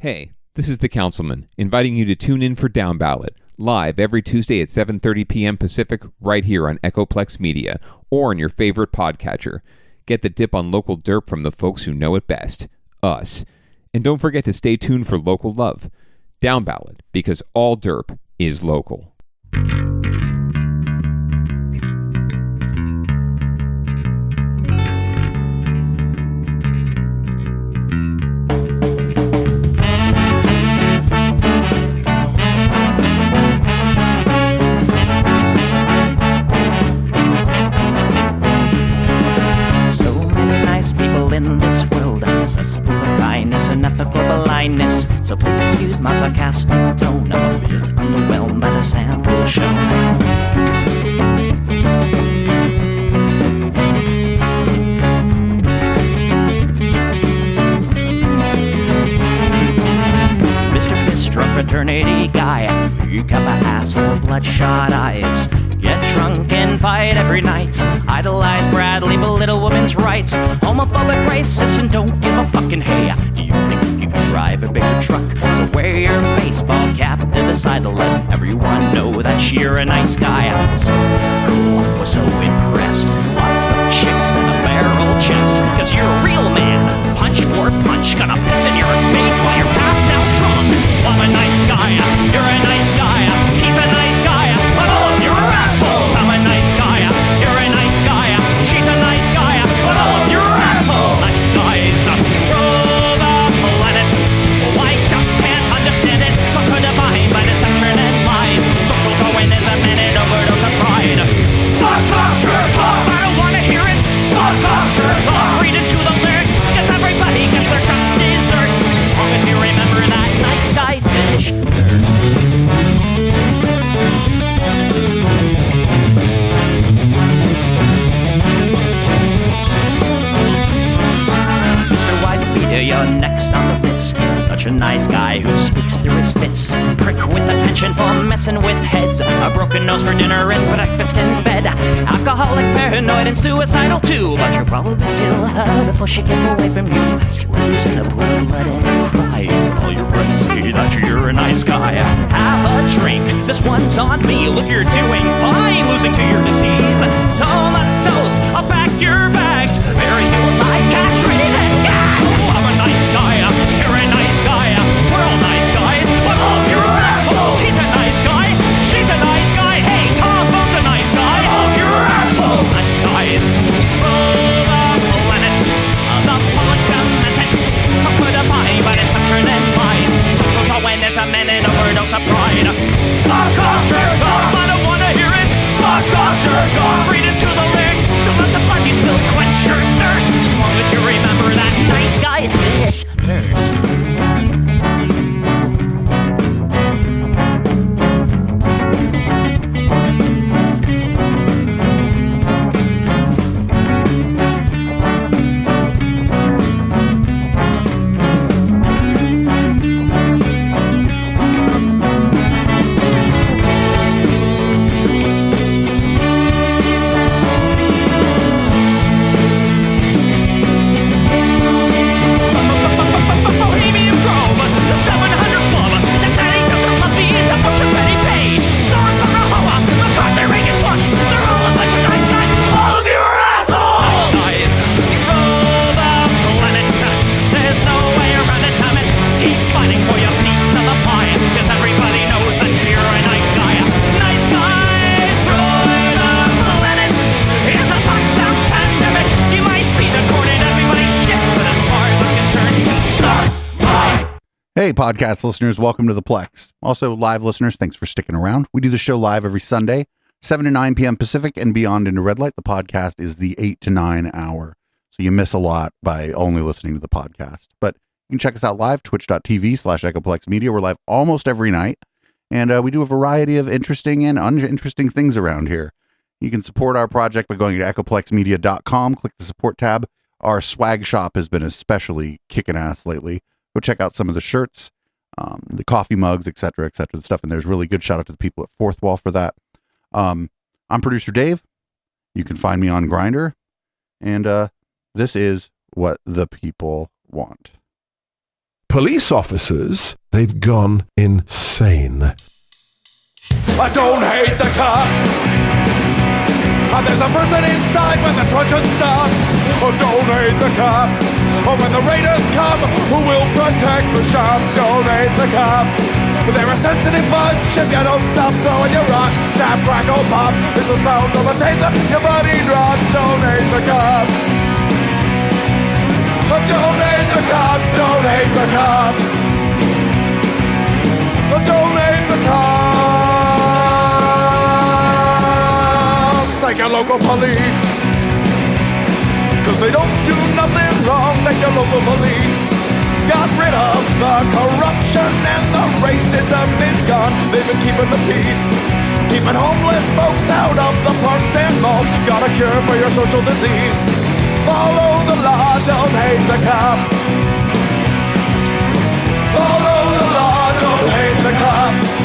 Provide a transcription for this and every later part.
Hey, this is the Councilman, inviting you to tune in for Down Ballot, live every Tuesday at 7:30 p.m. Pacific, right here on Plex Media, or on your favorite podcatcher. Get the dip on local derp from the folks who know it best, us. And don't forget to stay tuned for local love. Down Ballot, because all derp is local. In this world, accessible of kindness and ethical blindness. So please excuse my sarcastic tone. I'm a bit underwhelmed by the sample shown. Mr. Piss-Drunk fraternity guy, you got my asshole, bloodshot eyes. Get drunk and fight every night. Idolize Bradley, belittle women's rights. Homophobic, racist, and don't give a fucking hey. Do you think you can drive a bigger truck? So wear your baseball cap to the side to let everyone know that you're a nice guy. So cool, was so impressed. Lots of chicks and a barrel chest. Cause you're a real man. Punch for punch, gonna piss in your face while you're passed out drunk. I'm a nice guy, you're a nice guy. He's a nice guy, but all of you are assholes. I'm a nice guy, you're a nice guy. She's a nice guy, but all of you are assholes. Nice guys rule the planets. Oh, I just can't understand it. Conquer divine by deception and lies. Social Darwinism and an overdose of pride. Fuck off, Sherlock! I don't wanna hear it. Fuck off, Sherlock! Read into the lyrics, cause everybody gets their just desserts. As long as you remember that nice guys finish first. You're next on the list. Such a nice guy who speaks through his fists. Prick with a penchant for messing with heads. A broken nose for dinner and breakfast in bed. Alcoholic, paranoid, and suicidal too. But you'll probably kill her before she gets away from you. Screws in a pool of blood and crying. All your friends say that you're a nice guy. Have a drink, this one's on me. Look, you're doing fine, losing to your disease. Comatose, I'll pack your bags. Bury you like a tree and gag. I'm a nice guy, you're a nice guy. We're all nice guys, but all of you are assholes. He's a nice guy, she's a nice guy. Hey, Tom Bone's a nice guy. All of you are assholes. Nice guys rule the planet. The public dominant. Put a body by deception and lies. Social Darwinism and an overdose of pride. Fuck off, Sherlock! I don't wanna hear it. Fuck off, Sherlock! Read into the lyrics. So let the buggy spill quench your thirst. As long as you remember that nice guys finish first. Hey, podcast listeners, welcome to the Plex. Also, live listeners, thanks for sticking around. We do the show live every Sunday, 7 to 9 p.m. Pacific and beyond into red light. The podcast is the 8 to 9 hour. So you miss a lot by only listening to the podcast. But you can check us out live, twitch.tv/Echoplex Media. We're live almost every night. And we do a variety of interesting and uninteresting things around here. You can support our project by going to echoplexmedia.com. Click the support tab. Our swag shop has been especially kicking ass lately. Go check out some of the shirts, the coffee mugs, etc., the stuff. And there's really good shout out to the people at Fourth Wall for that. I'm producer Dave. You can find me on Grindr. And this is what the people want. police officers, they've gone insane. I don't hate the cops. There's a person inside when the truncheon stops. Oh, don't hate the cops. Oh, when the raiders come, who will protect the shops? Don't hate the cops. They're a sensitive bunch if you don't stop throwing your rocks. Snap, crackle, pop is the sound of a taser. Your body drops. Don't hate the cops. Oh, don't hate the cops. Don't hate the cops. Oh, don't hate the cops. Like your local police, 'cause they don't do nothing wrong. Like your local police got rid of the corruption and the racism is gone. They've been keeping the peace, keeping homeless folks out of the parks and malls. Got a cure for your social disease. Follow the law, don't hate the cops. Follow the law, don't hate the cops.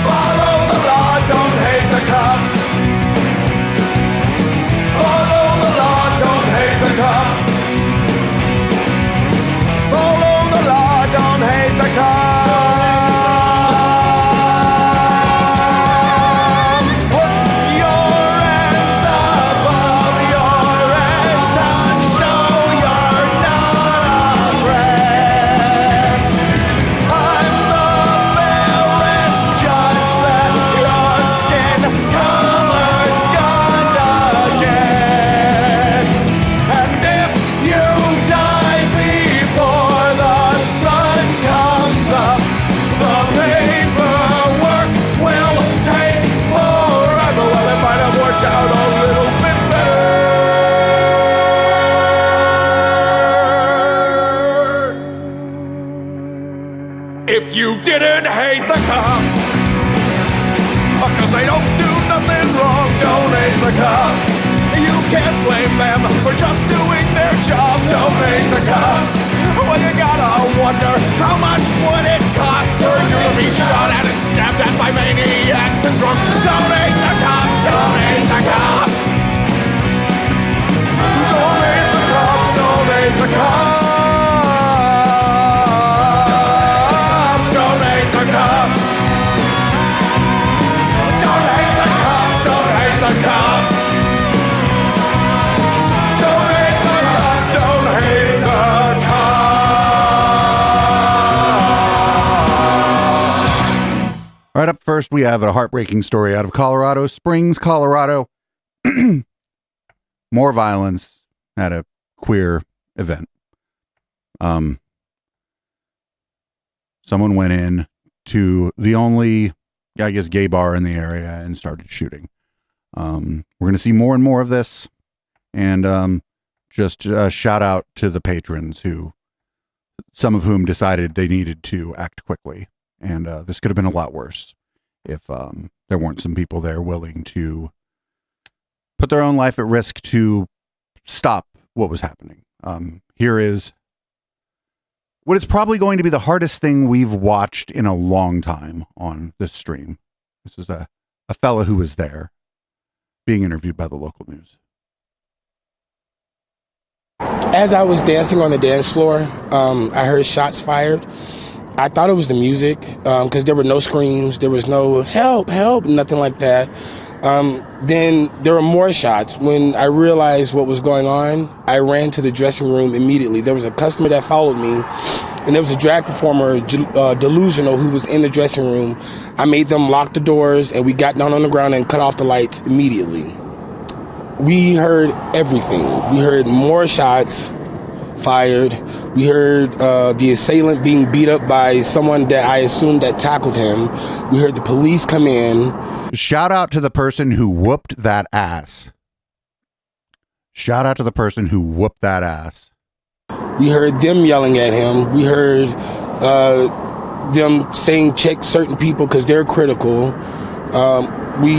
Follow the law, don't hate the cops. Follow the law, don't hate the cops. Follow the law, don't hate the cops. Put your hands above your head and show you're not afraid. I'm the fairest judge that your skin color's gonna get. And if you die before the sun comes up, the paperwork will take forever. Well, it might have worked out a little bit better if you didn't hate the cops. 'Cause they don't do nothing wrong. Don't hate the cops. You can't blame them for just doing their job. Don't hate the cops. Well, you gotta wonder how much would it cost for you to be shot at and stabbed at by maniacs and drunks. Don't hate the cops. Don't hate the cops. Don't hate the cops. Don't hate the cops. Don't hate the cops. Don't hate the cops. Don't hate the cops. Don't hate the cops. Don't hate the cops. All right, up first, we have a heartbreaking story out of Colorado Springs, Colorado. More violence at a queer event. Someone went in to the only, I guess, gay bar in the area and started shooting. We're going to see more and more of this. And just a shout out to the patrons who, some of whom decided they needed to act quickly. And this could have been a lot worse if there weren't some people there willing to put their own life at risk to stop what was happening. Here is what is probably going to be the hardest thing we've watched in a long time on this stream. This is a fella who was there being interviewed by the local news. As I was dancing on the dance floor, I heard shots fired. I thought it was the music because there were no screams. There was no help, help, nothing like that. Then there were more shots. When I realized what was going on, I ran to the dressing room immediately. There was a customer that followed me, and there was a drag performer, Delusional, who was in the dressing room. I made them lock the doors, and we got down on the ground and cut off the lights immediately. We heard everything. We heard more shots fired. We heard the assailant being beat up by someone that I assumed that tackled him. We heard the police come in. Shout out to the person who whooped that ass. Shout out to the person who whooped that ass. We heard them yelling at him. We heard them saying check certain people because they're critical. We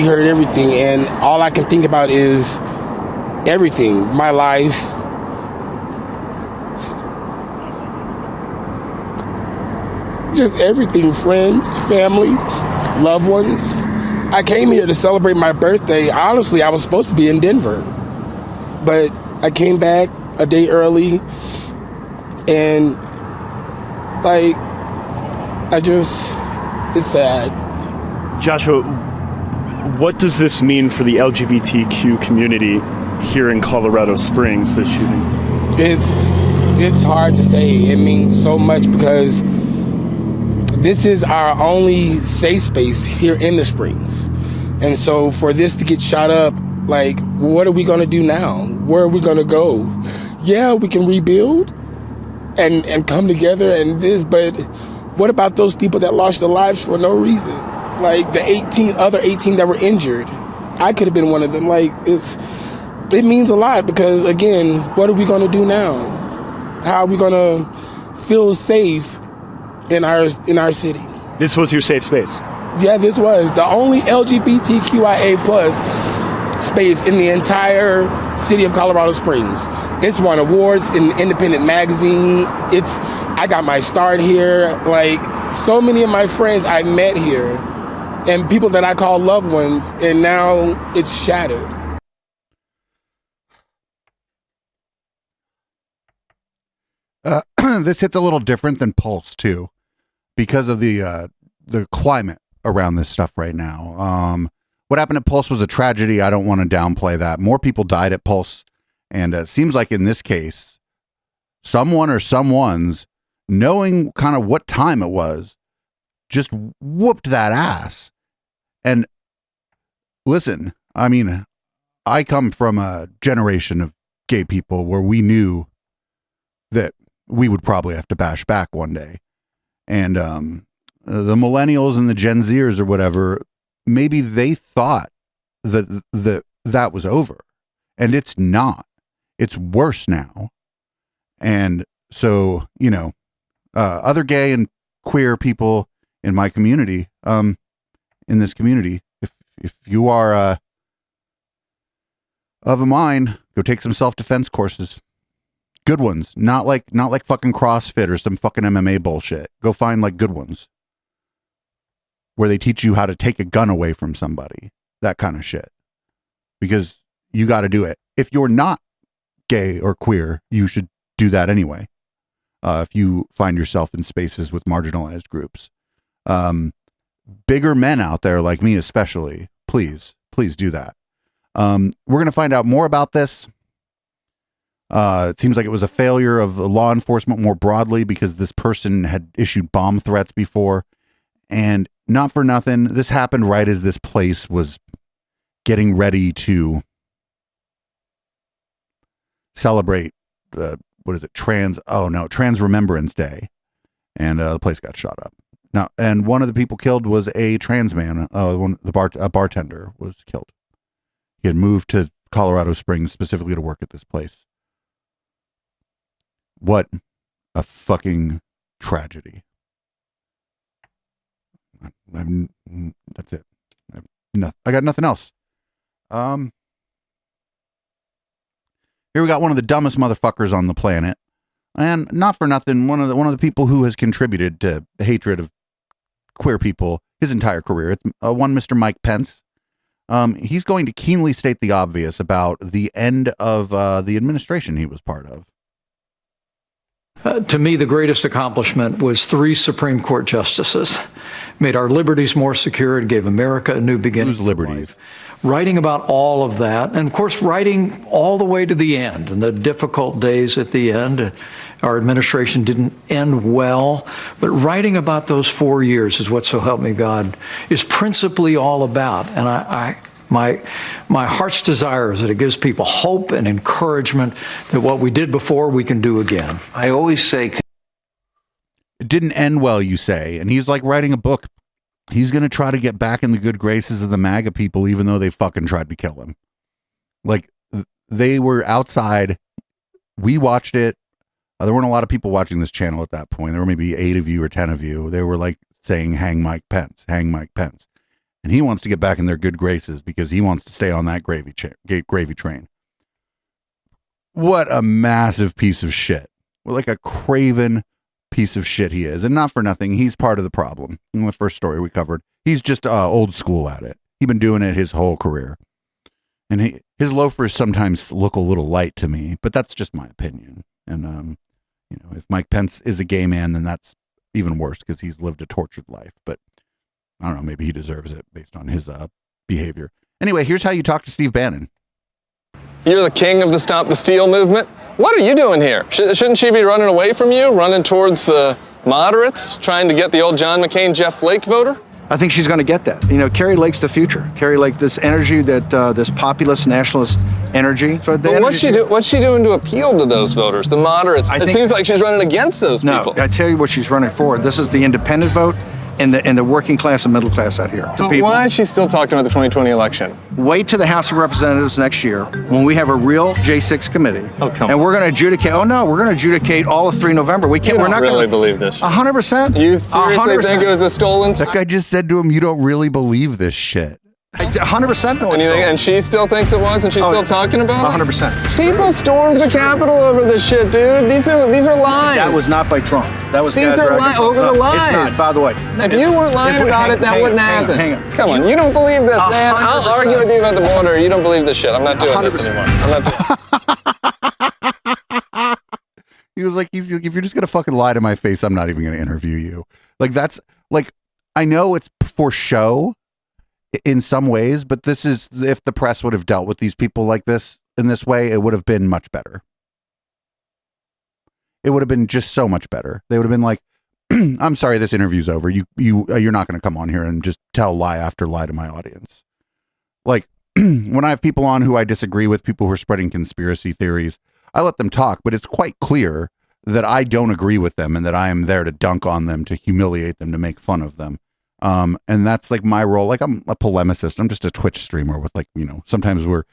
heard everything, and all I can think about is everything. My life. Just everything, friends, family, loved ones. I came here to celebrate my birthday. Honestly, I was supposed to be in Denver, but I came back a day early And like, it's sad. Joshua, what does this mean for the LGBTQ community here in Colorado Springs, this shooting? It's hard to say. It means so much because this is our only safe space here in the Springs. And so for this to get shot up, like, what are we going to do now? Where are we going to go? Yeah, we can rebuild and come together and this, but what about those people that lost their lives for no reason? Like the other 18 that were injured. I could have been one of them. Like, it means a lot because, again, what are we going to do now? How are we going to feel safe in our city? This was your safe space? Yeah, this was the only LGBTQIA plus space in the entire city of Colorado Springs. It's won awards in Independent Magazine. I got my start here. Like, so many of my friends I met here and people that I call loved ones, and now it's shattered. This hits a little different than Pulse too, because of the climate around this stuff right now. What happened at Pulse was a tragedy. I don't want to downplay that. More people died at Pulse, and it seems like in this case, someone or someone's, knowing kind of what time it was, just whooped that ass. And listen, I mean, I come from a generation of gay people where we knew that we would probably have to bash back one day. And the millennials and the Gen Zers or whatever, maybe they thought that was over. And it's not. It's worse now. And so, you know, other gay and queer people in my community, in this community, if you are of a mind, go take some self-defense courses. Good ones, not like fucking CrossFit or some fucking MMA bullshit. Go find like good ones where they teach you how to take a gun away from somebody, that kind of shit. Because you got to do it. If you're not gay or queer, you should do that anyway. If you find yourself in spaces with marginalized groups, bigger men out there like me, especially, please do that. We're going to find out more about this. It seems like it was a failure of law enforcement more broadly because this person had issued bomb threats before. And not for nothing, this happened right as this place was getting ready to celebrate, Trans Remembrance Day. And the place got shot up. Now, and one of the people killed was a trans man. A bartender was killed. He had moved to Colorado Springs specifically to work at this place. What a fucking tragedy. That's it. I got nothing else. Here we got one of the dumbest motherfuckers on the planet. And not for nothing, one of the people who has contributed to the hatred of queer people his entire career. It's one Mr. Mike Pence. He's going to keenly state the obvious about the end of the administration he was part of. To me, the greatest accomplishment was 3 Supreme Court justices. Made our liberties more secure and gave America a new beginning. Whose liberties? Writing about all of that, and of course, writing all the way to the end, and the difficult days at the end. Our administration didn't end well, but writing about those 4 years is what, so help me God, is principally all about. And my heart's desire is that it gives people hope and encouragement that what we did before, we can do again. I always say, it didn't end well, you say, and he's like writing a book. He's going to try to get back in the good graces of the MAGA people, even though they fucking tried to kill him. Like, they were outside. We watched it. There weren't a lot of people watching this channel at that point. There were maybe 8 of you or 10 of you. They were like saying, hang Mike Pence, hang Mike Pence. And he wants to get back in their good graces because he wants to stay on that gravy train. What a massive piece of shit. Well, like a craven piece of shit he is. And not for nothing, he's part of the problem. In the first story we covered, he's just old school at it. He's been doing it his whole career. And his loafers sometimes look a little light to me, but that's just my opinion. And, You know, if Mike Pence is a gay man, then that's even worse because he's lived a tortured life. But I don't know, maybe he deserves it based on his behavior. Anyway, here's how you talk to Steve Bannon. You're the king of the Stop the Steal movement. What are you doing here? Shouldn't she be running away from you, running towards the moderates, trying to get the old John McCain, Jeff Flake voter? I think she's going to get that. You know, Carrie Lake's the future. Carrie Lake, this energy, this populist, nationalist energy. So what's she doing to appeal to those voters, the moderates? It seems like she's running against those people. No, I tell you what she's running for. This is the independent vote and the working class and middle class out here. But why is she still talking about the 2020 election? Wait to the House of Representatives next year when we have a real J6 committee. Oh, come on. And we're going to adjudicate. Oh, no, we're going to adjudicate all of 3 November. We're not really believe this. 100%. You seriously 100%. think it was a stolen? That guy just said to him, you don't really believe this shit. 100% know it's and she still thinks it was, and she's still talking about it? 100%. People stormed the Capitol over this shit, dude. These are lies. That was not by Trump. That was These are lies over the lies. It's not, by the way. If you weren't lying about it, that wouldn't happen. Hang on. Come on, you don't believe this, man. I'll 100%. argue with you about the border. You don't believe this shit. I'm not doing this 100%. anymore. I'm not doing He was like, if you're just going to fucking lie to my face, I'm not even going to interview you. Like, that's like, I know it's for show in some ways, but this is, if the press would have dealt with these people like this in this way, it would have been much better. It would have been just so much better. They would have been like, I'm sorry, this interview's over. You're not going to come on here and just tell lie after lie to my audience. Like, when I have people on who I disagree with, people who are spreading conspiracy theories, I let them talk, but it's quite clear that I don't agree with them and that I am there to dunk on them, to humiliate them, to make fun of them. And that's like my role. Like, I'm a polemicist. I'm just a Twitch streamer with, like, you know, sometimes we're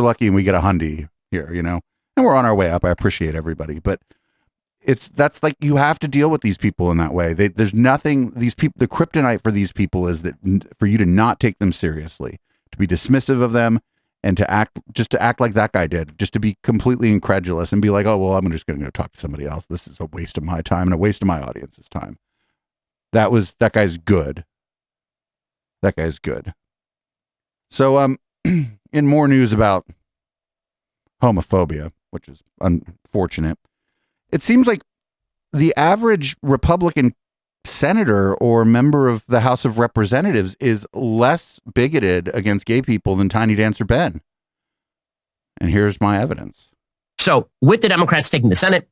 lucky and we get a $100 here, you know, and we're on our way up. I appreciate everybody, but that's like, you have to deal with these people in that way. There's nothing, these people, the kryptonite for these people is that for you to not take them seriously, to be dismissive of them, and to act like that guy did, just to be completely incredulous and be like, oh, well, I'm just going to go talk to somebody else. This is a waste of my time and a waste of my audience's time. That guy's good. That guy's good. So, in more news about homophobia, which is unfortunate, it seems like the average Republican senator or member of the House of Representatives is less bigoted against gay people than Tiny Dancer Ben. And here's my evidence. So, with the Democrats taking the Senate,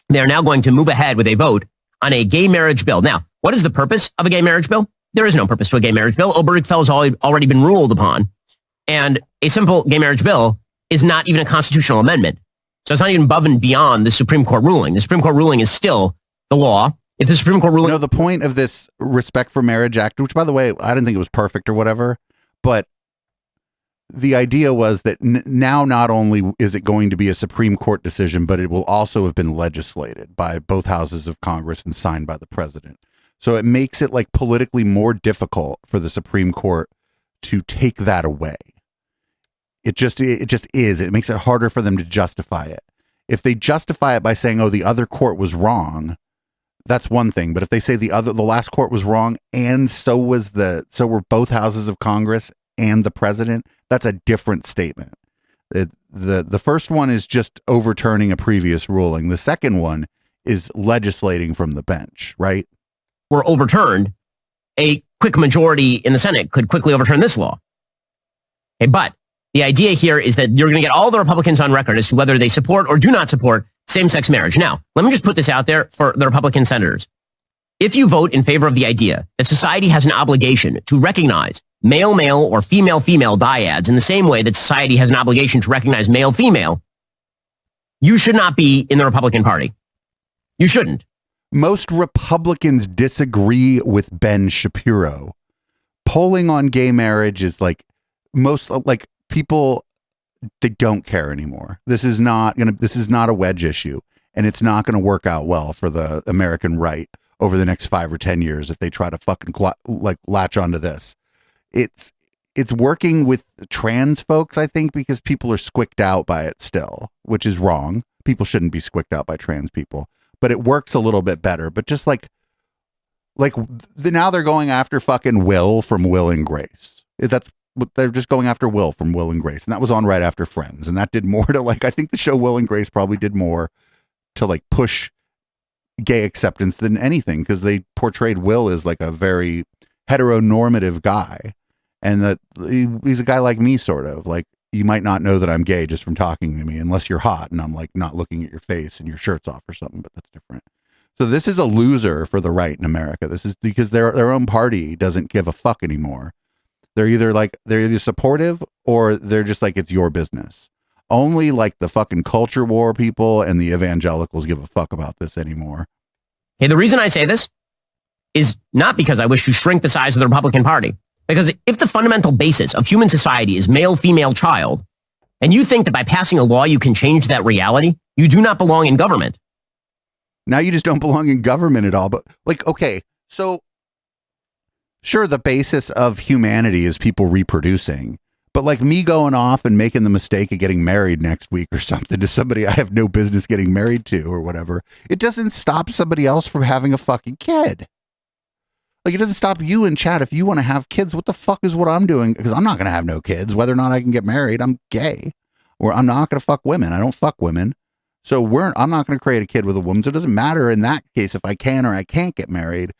they're now going to move ahead with a vote on a gay marriage bill. Now, what is the purpose of a gay marriage bill? There is no purpose to a gay marriage bill. Obergefell's already been ruled upon. And a simple gay marriage bill is not even a constitutional amendment. So it's not even above and beyond the Supreme Court ruling. The Supreme Court ruling is still the law. If the Supreme Court ruling... You know, the point of this Respect for Marriage Act, which, by the way, I didn't think it was perfect or whatever, but the idea was that now not only is it going to be a Supreme Court decision, but it will also have been legislated by both houses of Congress and signed by the president. So it makes it like politically more difficult for the Supreme Court to take that away. It just is. It makes it harder for them to justify it. If they justify it by saying, oh, the other court was wrong, that's one thing. But if they say the last court was wrong, and so were both houses of Congress and the president, that's a different statement. The first one is just overturning a previous ruling. The second one is legislating from the bench, right? Were overturned, a quick majority in the Senate could quickly overturn this law. Okay, but the idea here is that you're going to get all the Republicans on record as to whether they support or do not support same-sex marriage. Now, let me just put this out there for the Republican senators. If you vote in favor of the idea that society has an obligation to recognize male-male or female-female dyads in the same way that society has an obligation to recognize male-female, you should not be in the Republican Party. You shouldn't. Most Republicans disagree with Ben Shapiro. Polling on gay marriage is like people, they don't care anymore. This is not a wedge issue, and it's not going to work out well for the American right over the next 5 or 10 years if they try to fucking latch onto this. It's working with trans folks, I think, because people are squicked out by it still, which is wrong. People shouldn't be squicked out by trans people, but it works a little bit better. But just now they're going after fucking Will from Will and Grace. They're just going after Will from Will and Grace. And that was on right after Friends. And that did more to I think the show Will and Grace probably did more to push gay acceptance than anything, because they portrayed Will as like a very heteronormative guy, and that he's a guy like me, sort of like, you might not know that I'm gay just from talking to me, unless you're hot and I'm like not looking at your face and your shirt's off or something, but that's different. So this is a loser for the right in America. This is because their own party doesn't give a fuck anymore. They're either supportive or they're just like, it's your business. Only like the fucking culture war people and the evangelicals give a fuck about this anymore. Hey, the reason I say this is not because I wish to shrink the size of the Republican Party. Because if the fundamental basis of human society is male-female child, and you think that by passing a law you can change that reality, you do not belong in government. Now you just don't belong in government at all. But like, okay, so sure, the basis of humanity is people reproducing. But like me going off and making the mistake of getting married next week or something to somebody I have no business getting married to or whatever, it doesn't stop somebody else from having a fucking kid. Like, it doesn't stop you in chat if you want to have kids. What the fuck is what I'm doing? Because I'm not going to have no kids. Whether or not I can get married, I'm gay. Or I'm not going to fuck women. I don't fuck women. So I'm not going to create a kid with a woman. So it doesn't matter in that case if I can or I can't get married.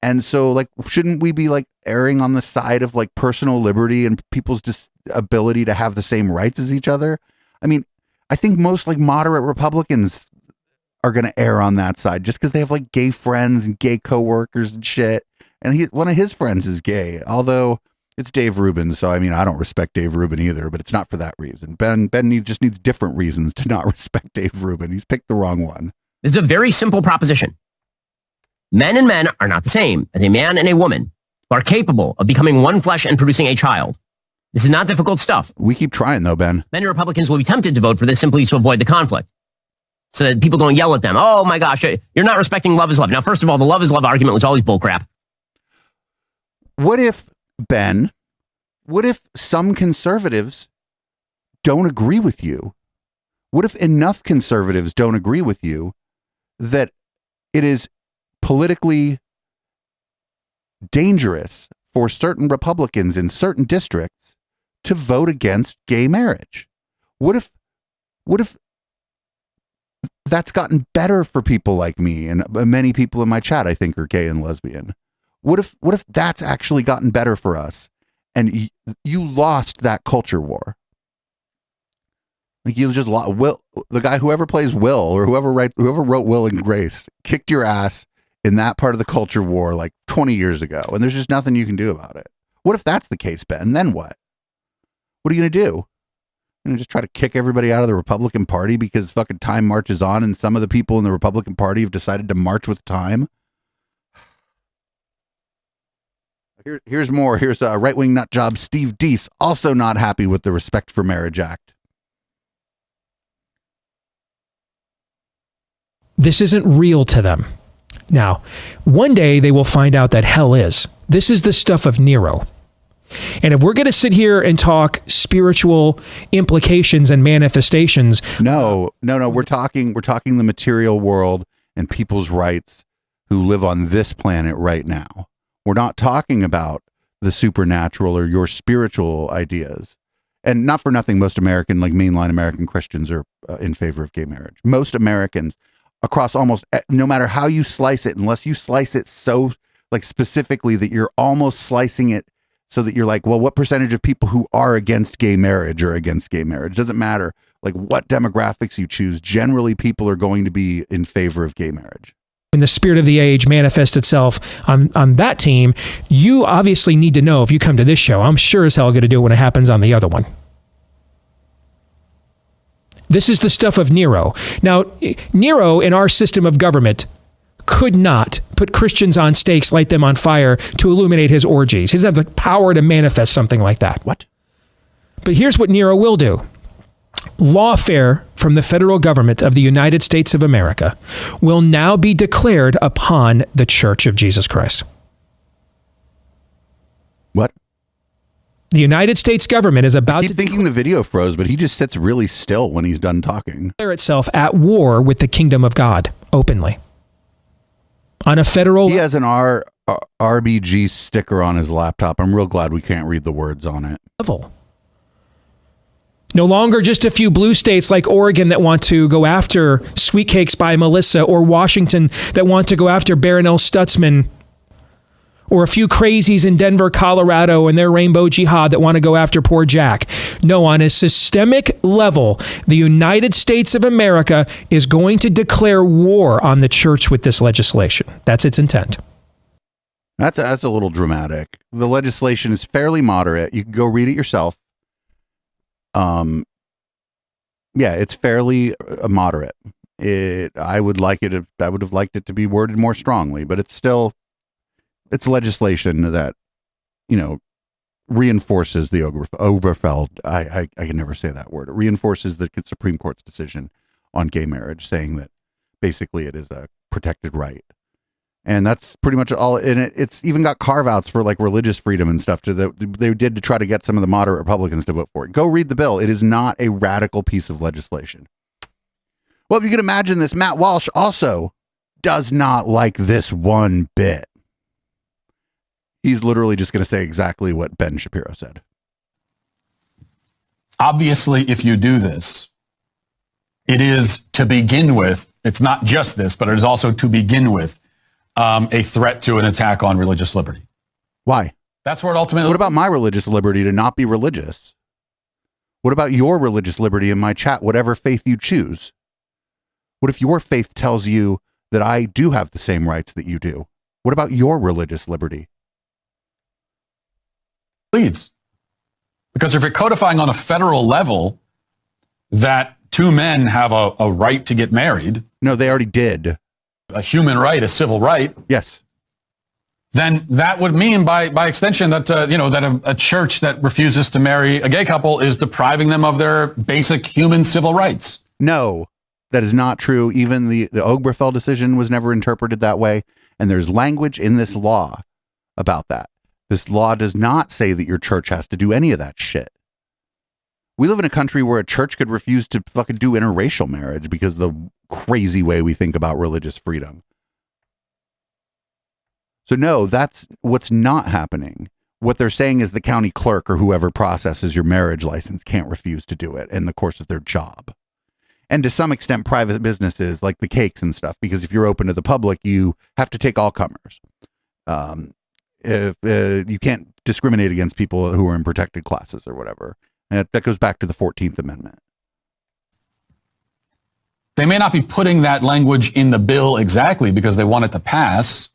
And so, like, shouldn't we be like erring on the side of like personal liberty and people's just ability to have the same rights as each other? I mean, I think most like moderate Republicans are going to err on that side just because they have like gay friends and gay coworkers and shit. And one of his friends is gay, although it's Dave Rubin. So, I mean, I don't respect Dave Rubin either, but it's not for that reason. Ben just needs different reasons to not respect Dave Rubin. He's picked the wrong one. This is a very simple proposition. Men and men are not the same as a man and a woman who are capable of becoming one flesh and producing a child. This is not difficult stuff. We keep trying, though, Ben. Many Republicans will be tempted to vote for this simply to avoid the conflict, so that people don't yell at them. Oh, my gosh, you're not respecting love is love. Now, first of all, the love is love argument was always bullcrap. What if some conservatives don't agree with you? What if enough conservatives don't agree with you that it is politically dangerous for certain Republicans in certain districts to vote against gay marriage? What if that's gotten better for people like me, and many people in my chat I think are gay and lesbian? What if that's actually gotten better for us, and you lost that culture war? Like, you just lost Will, the guy, whoever plays Will, or whoever wrote Will and Grace, kicked your ass in that part of the culture war like 20 years ago, and there's just nothing you can do about it. What if that's the case, Ben? Then what? What are you gonna do? You're gonna just try to kick everybody out of the Republican Party because fucking time marches on, and some of the people in the Republican Party have decided to march with time? Here's more. Here's a right-wing nutjob, Steve Deese, also not happy with the Respect for Marriage Act. This isn't real to them. Now, one day they will find out that hell is. This is the stuff of Nero. And if we're going to sit here and talk spiritual implications and manifestations. No. We're talking the material world and people's rights who live on this planet right now. We're not talking about the supernatural or your spiritual ideas. And not for nothing, most American, like mainline American Christians are in favor of gay marriage. Most Americans across almost, no matter how you slice it, unless you slice it so like specifically that you're almost slicing it so that you're like, well, what percentage of people who are against gay marriage are against gay marriage? Doesn't matter like what demographics you choose. Generally, people are going to be in favor of gay marriage. When the spirit of the age manifests itself on that team, you obviously need to know if you come to this show. I'm sure as hell going to do it when it happens on the other one. This is the stuff of Nero. Now, Nero in our system of government could not put Christians on stakes, light them on fire to illuminate his orgies. He doesn't have the power to manifest something like that. What? But here's what Nero will do. Lawfare from the federal government of the United States of America will now be declared upon the Church of Jesus Christ. What? The United States government is about to thinking the video froze, but he just sits really still when he's done talking. Declare itself at war with the kingdom of God openly. On a federal... He has an RBG sticker on his laptop. I'm real glad we can't read the words on it. Level. No longer just a few blue states like Oregon that want to go after Sweet Cakes by Melissa, or Washington that want to go after Baronel Stutzman, or a few crazies in Denver, Colorado and their rainbow jihad that want to go after poor Jack. No, on a systemic level, the United States of America is going to declare war on the church with this legislation. That's its intent. That's a little dramatic. The legislation is fairly moderate. You can go read it yourself. Yeah, it's fairly moderate. I would have liked it to be worded more strongly, but it's legislation that, reinforces the Oberfeld. I can never say that word. It reinforces the Supreme Court's decision on gay marriage, saying that basically it is a protected right. And that's pretty much all. And it's even got carve-outs for like religious freedom and stuff they did to try to get some of the moderate Republicans to vote for it. Go read the bill. It is not a radical piece of legislation. Well, if you can imagine this, Matt Walsh also does not like this one bit. He's literally just going to say exactly what Ben Shapiro said. Obviously, if you do this, it is to begin with, it's not just this, but it is also to begin with a threat to an attack on religious liberty. Why? That's where it ultimately... What about my religious liberty to not be religious? What about your religious liberty in my chat, whatever faith you choose? What if your faith tells you that I do have the same rights that you do? What about your religious liberty? Leads. Because if you're codifying on a federal level that two men have a right to get married... No, they already did. A human right, a civil right. Yes. Then that would mean, by extension, that that a church that refuses to marry a gay couple is depriving them of their basic human civil rights. No, that is not true. Even the Oberfeld decision was never interpreted that way, and there's language in this law about that. This law does not say that your church has to do any of that shit. We live in a country where a church could refuse to fucking do interracial marriage because of the crazy way we think about religious freedom. So no, that's what's not happening. What they're saying is the county clerk or whoever processes your marriage license can't refuse to do it in the course of their job. And to some extent, private businesses like the cakes and stuff, because if you're open to the public, you have to take all comers. If you can't discriminate against people who are in protected classes or whatever. And that goes back to the 14th Amendment. They may not be putting that language in the bill exactly because they want it to pass,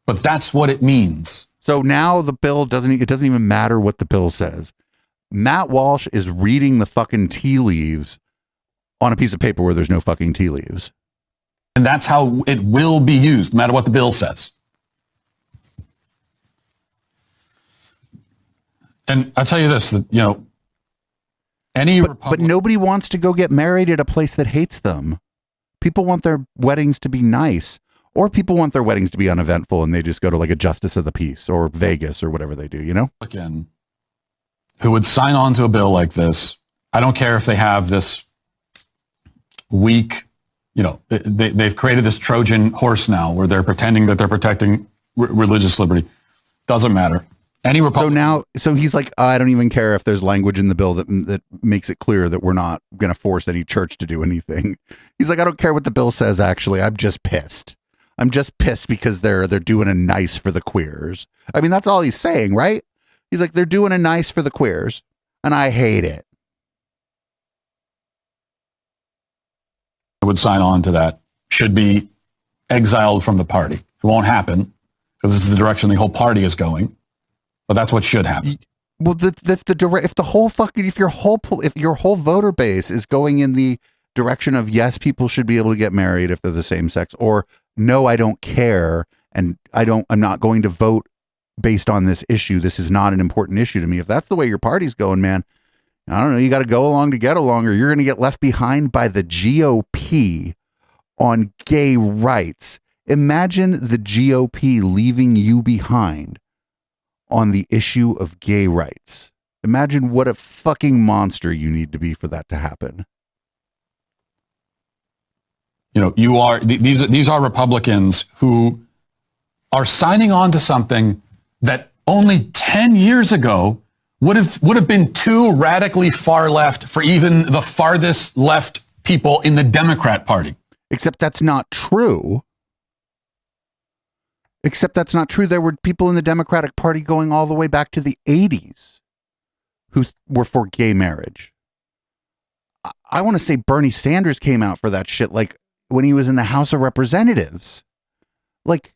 but that's what it means. So now the bill doesn't even matter what the bill says. Matt Walsh is reading the fucking tea leaves on a piece of paper where there's no fucking tea leaves. And that's how it will be used, no matter what the bill says. And I'll tell you this, that, but nobody wants to go get married at a place that hates them. People want their weddings to be nice, or people want their weddings to be uneventful and they just go to like a justice of the peace or Vegas or whatever they do, Again, who would sign on to a bill like this, I don't care if they have this weak, they've created this Trojan horse now where they're pretending that they're protecting religious liberty. Doesn't matter. Any Republican. So he's like, I don't even care if there's language in the bill that makes it clear that we're not going to force any church to do anything. He's like, I don't care what the bill says. Actually, I'm just pissed. I'm just pissed because they're doing a nice for the queers. I mean, that's all he's saying, right? He's like, they're doing a nice for the queers, and I hate it. I would sign on to that. Should be exiled from the party. It won't happen because this is the direction the whole party is going. But that's what should happen. Well, if your whole voter base is going in the direction of yes, people should be able to get married if they're the same sex, or no, I don't care, and I'm not going to vote based on this issue. This is not an important issue to me. If that's the way your party's going, man, I don't know. You got to go along to get along, or you're going to get left behind by the GOP on gay rights. Imagine the GOP leaving you behind on the issue of gay rights. Imagine what a fucking monster you need to be for that to happen. These are Republicans who are signing on to something that only 10 years ago would have been too radically far left for even the farthest left people in the Democrat Party. Except that's not true. There were people in the Democratic Party going all the way back to the 80s who were for gay marriage. I want to say Bernie Sanders came out for that shit, like when he was in the House of Representatives. Like,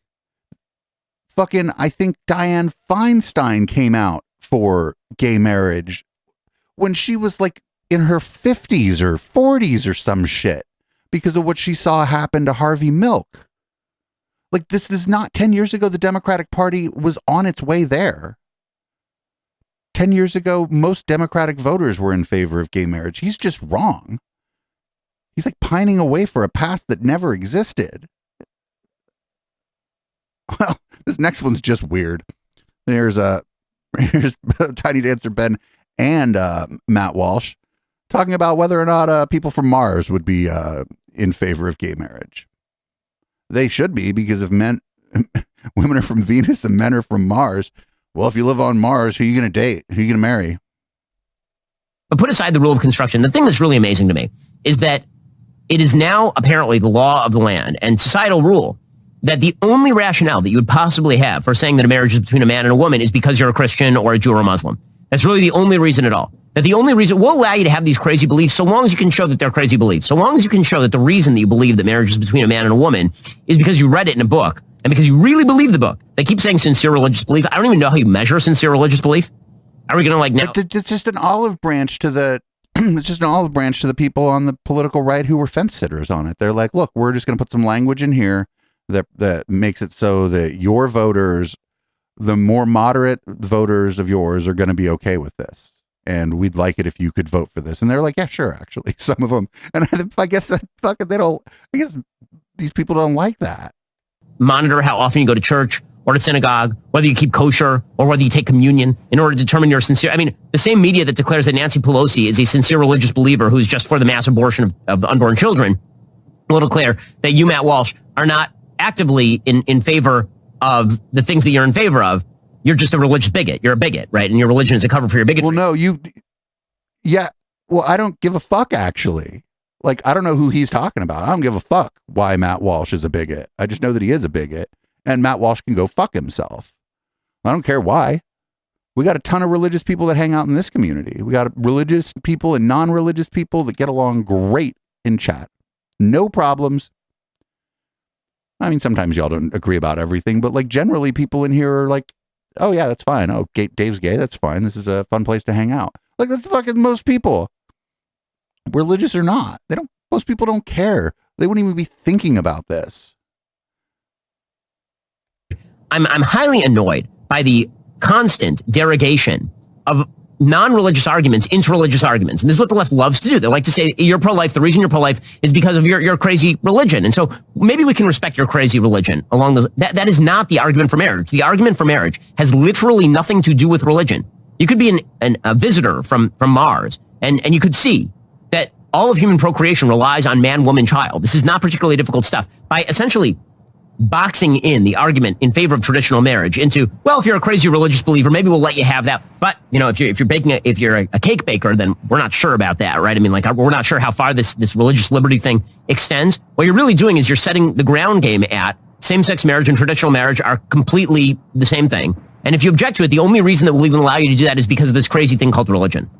fucking, I think Dianne Feinstein came out for gay marriage when she was like in her 50s or 40s or some shit because of what she saw happen to Harvey Milk. Like, this is not 10 years ago. The Democratic Party was on its way there. 10 years ago, most Democratic voters were in favor of gay marriage. He's just wrong. He's like pining away for a past that never existed. Well, this next one's just weird. Here's Tiny Dancer Ben and Matt Walsh talking about whether or not people from Mars would be in favor of gay marriage. They should be, because if women are from Venus and men are from Mars, well, if you live on Mars, who are you going to date? Who are you going to marry? But put aside the rule of construction, the thing that's really amazing to me is that it is now apparently the law of the land and societal rule that the only rationale that you would possibly have for saying that a marriage is between a man and a woman is because you're a Christian or a Jew or a Muslim. That's really the only reason at all. That the only reason will allow you to have these crazy beliefs so long as you can show that they're crazy beliefs. So long as you can show that the reason that you believe that marriage is between a man and a woman is because you read it in a book and because you really believe the book. They keep saying sincere religious belief. I don't even know how you measure sincere religious belief. Are we going to like now? It's just an olive branch to the it's just an olive branch to the people on the political right who were fence sitters on it. They're like, look, we're just going to put some language in here that makes it so that your voters, the more moderate voters of yours, are going to be okay with this. And we'd like it if you could vote for this. And they're like, yeah, sure, actually, some of them. And I guess these people don't like that. Monitor how often you go to church or to synagogue, whether you keep kosher or whether you take communion in order to determine your sincere. I mean, the same media that declares that Nancy Pelosi is a sincere religious believer who's just for the mass abortion of unborn children will declare that you, Matt Walsh, are not actively in favor of the things that you're in favor of. You're just a religious bigot. You're a bigot, right? And your religion is a cover for your bigotry. Well, no, well, I don't give a fuck, actually. Like, I don't know who he's talking about. I don't give a fuck why Matt Walsh is a bigot. I just know that he is a bigot, and Matt Walsh can go fuck himself. I don't care why. We got a ton of religious people that hang out in this community. We got religious people and non-religious people that get along great in chat. No problems. I mean, sometimes y'all don't agree about everything, but like generally people in here are like, oh yeah, that's fine. Oh, Dave's gay. That's fine. This is a fun place to hang out. Like, that's fucking most people, religious or not. Most people don't care. They wouldn't even be thinking about this. I'm highly annoyed by the constant derogation of non-religious arguments into religious arguments. And this is what the left loves to do. They like to say you're pro-life. The reason you're pro-life is because of your crazy religion. And so maybe we can respect your crazy religion along those. That is not the argument for marriage. The argument for marriage has literally nothing to do with religion. You could be a visitor from Mars and you could see that all of human procreation relies on man, woman, child. This is not particularly difficult stuff. By essentially boxing in the argument in favor of traditional marriage into, well, if you're a crazy religious believer, maybe we'll let you have that. But, you know, if you're a cake baker, then we're not sure about that, right? I mean, like, we're not sure how far this religious liberty thing extends. What you're really doing is you're setting the ground game at same-sex marriage and traditional marriage are completely the same thing. And if you object to it, the only reason that we'll even allow you to do that is because of this crazy thing called religion.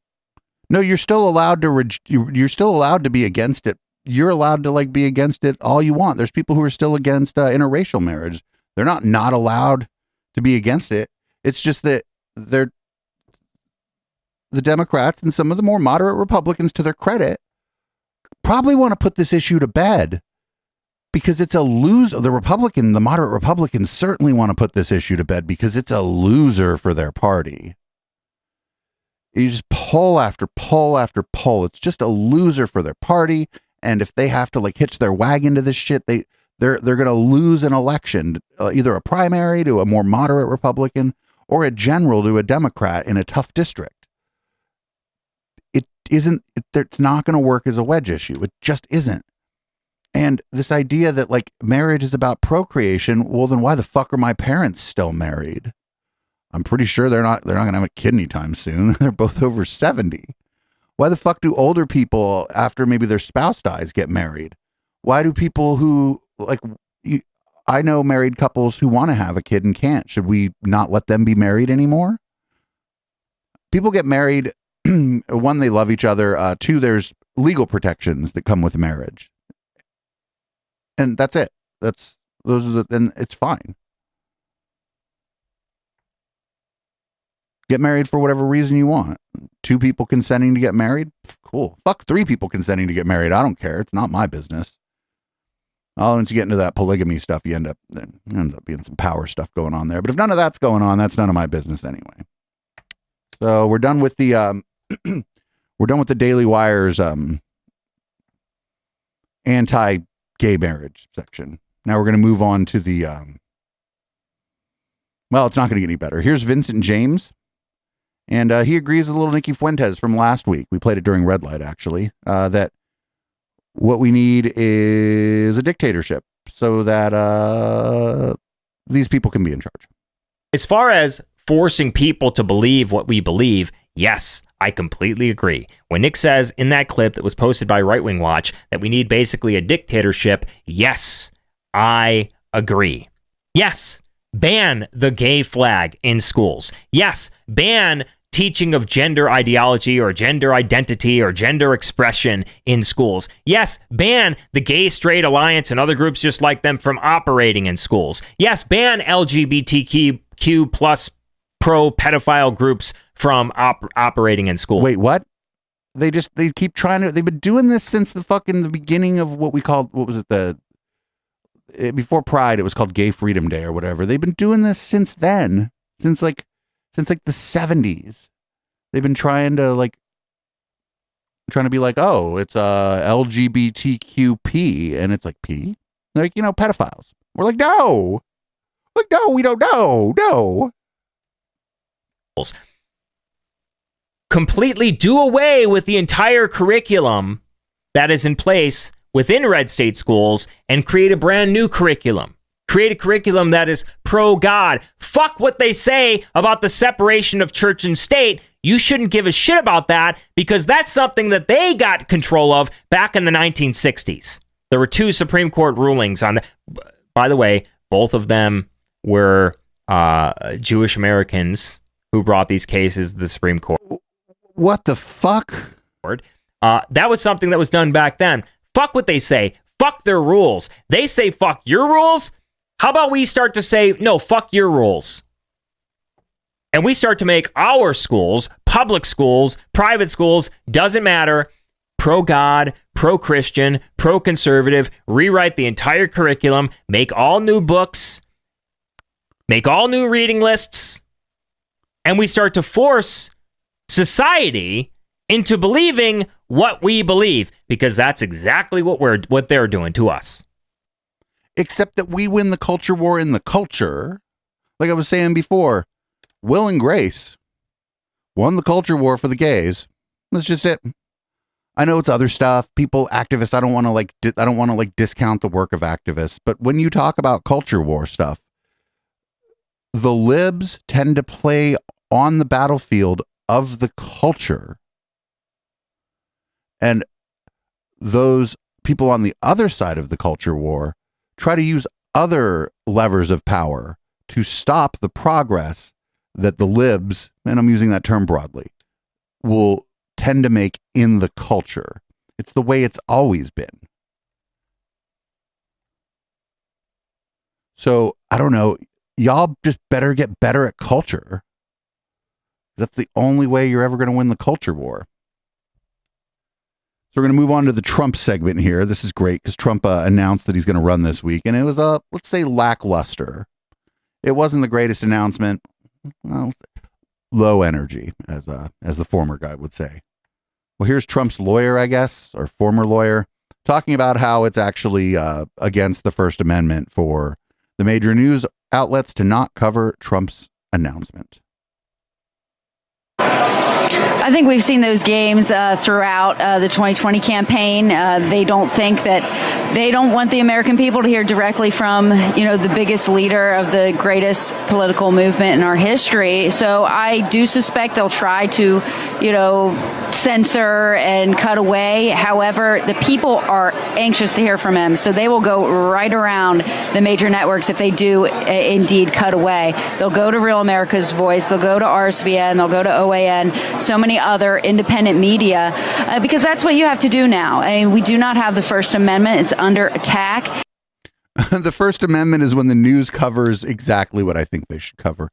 No, you're still allowed to you're still allowed to be against it. You're allowed to like be against it all you want. There's people who are still against interracial marriage. They're not allowed to be against it. It's just that the Democrats and some of the more moderate Republicans, to their credit, probably want to put this issue to bed because it's a loser. The moderate Republicans certainly want to put this issue to bed because it's a loser for their party. You just poll after poll after poll. It's just a loser for their party. And if they have to like hitch their wagon to this shit, they're going to lose an election, either a primary to a more moderate Republican or a general to a Democrat in a tough district. It's not going to work as a wedge issue. It just isn't. And this idea that like marriage is about procreation, well, then why the fuck are my parents still married? I'm pretty sure they're not going to have a kid anytime soon. They're both over 70. Why the fuck do older people, after maybe their spouse dies, get married? Why do people who, like, I know married couples who want to have a kid and can't. Should we not let them be married anymore? People get married. One, they love each other. Two, there's legal protections that come with marriage. And that's it. And it's fine. Get married for whatever reason you want. 2 people consenting to get married? Cool. Fuck 3 people consenting to get married. I don't care. It's not my business. Once you get into that polygamy stuff, there ends up being some power stuff going on there. But if none of that's going on, that's none of my business anyway. So we're done with the Daily Wire's anti-gay marriage section. Now we're going to move on to the well, it's not going to get any better. Here's Vincent James. And he agrees with little Nikki Fuentes from last week. We played it during Red Light, actually, that what we need is a dictatorship so that these people can be in charge. As far as forcing people to believe what we believe, yes, I completely agree. When Nick says in that clip that was posted by Right Wing Watch that we need basically a dictatorship, yes, I agree. Yes, ban the gay flag in schools. Yes, ban teaching of gender ideology or gender identity or gender expression in schools. Yes, ban the Gay Straight Alliance and other groups just like them from operating in schools. Yes, ban LGBTQ plus pro-pedophile groups from operating in schools. Wait, what? They keep trying to, they've been doing this since the beginning of what we called, what was it, before Pride, it was called Gay Freedom Day or whatever. They've been doing this since then, since the 70s. They've been trying to be like, oh, it's LGBTQP, and it's like P, like, pedophiles. We're like, no, we don't know, no. Completely do away with the entire curriculum that is in place within red state schools and create a brand new curriculum. Create a curriculum that is pro-God. Fuck what they say about the separation of church and state. You shouldn't give a shit about that because that's something that they got control of back in the 1960s. There were 2 Supreme Court rulings on that. By the way, both of them were Jewish Americans who brought these cases to the Supreme Court. What the fuck? That was something that was done back then. Fuck what they say. Fuck their rules. They say fuck your rules. How about we start to say, no, fuck your rules? And we start to make our schools, public schools, private schools, doesn't matter, pro-God, pro-Christian, pro-conservative, rewrite the entire curriculum, make all new books, make all new reading lists, and we start to force society into believing what we believe, because that's exactly what they're doing to us. Except that we win the culture war in the culture. Like I was saying before, Will and Grace won the culture war for the gays. That's just it. I know it's other stuff. People, activists, I don't want to discount the work of activists, but when you talk about culture war stuff, the libs tend to play on the battlefield of the culture. And those people on the other side of the culture war try to use other levers of power to stop the progress that the libs, and I'm using that term broadly, will tend to make in the culture. It's the way it's always been. So, I don't know, y'all just better get better at culture. That's the only way you're ever going to win the culture war. So we're going to move on to the Trump segment here. This is great because Trump announced that he's going to run this week, and it was, let's say, lackluster. It wasn't the greatest announcement. Well, low energy, as the former guy would say. Well, here's Trump's lawyer, I guess, or former lawyer, talking about how it's actually against the First Amendment for the major news outlets to not cover Trump's announcement. I think we've seen those games throughout the 2020 campaign. They don't want the American people to hear directly from, the biggest leader of the greatest political movement in our history. So I do suspect they'll try to, censor and cut away. However, the people are anxious to hear from him. So they will go right around the major networks if they do indeed cut away. They'll go to Real America's Voice. They'll go to RSVN. They'll go to OAN. So many other independent media, because that's what you have to do now. I mean, we do not have the First Amendment. It's under attack. The First Amendment is when the news covers exactly what I think they should cover.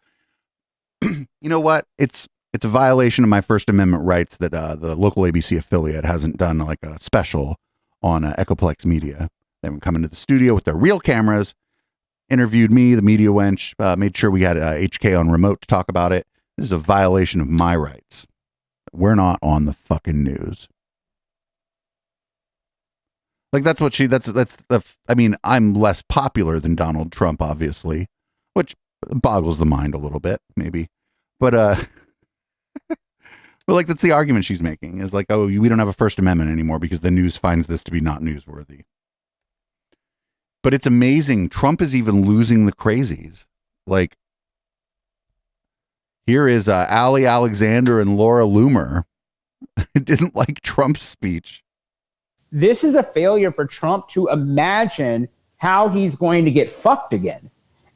You know what? It's a violation of my First Amendment rights that the local ABC affiliate hasn't done like a special on Echoplex Media. They haven't come into the studio with their real cameras, interviewed me, the media wench, made sure we had HK on remote to talk about it. This is a violation of my rights. We're not on the fucking news. Like that's I mean, I'm less popular than Donald Trump, obviously, which boggles the mind a little bit, maybe. But but like that's the argument she's making is like, oh, we don't have a First Amendment anymore because the news finds this to be not newsworthy. But it's amazing. Trump is even losing the crazies. Like, here is Ali Alexander and Laura Loomer didn't like Trump's speech. This is a failure for Trump to imagine how he's going to get fucked again.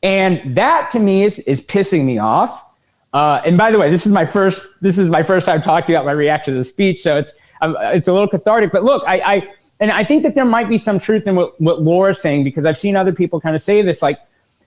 And that to me is pissing me off. And by the way, this is my first time talking about my reaction to the speech. So it's a little cathartic, but look, I think that there might be some truth in what Laura's saying, because I've seen other people kind of say this, like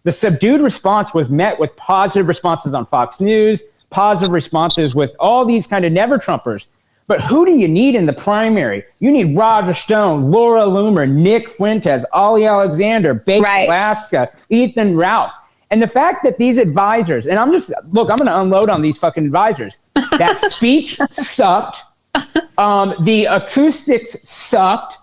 the subdued response was met with positive responses on Fox News, positive responses with all these kind of never Trumpers. But who do you need in the primary? You need Roger Stone, Laura Loomer, Nick Fuentes, Ali Alexander, Baker Alaska, Ethan Ralph. And the fact that these advisors, and I'm going to unload on these fucking advisors. That speech sucked. The acoustics sucked.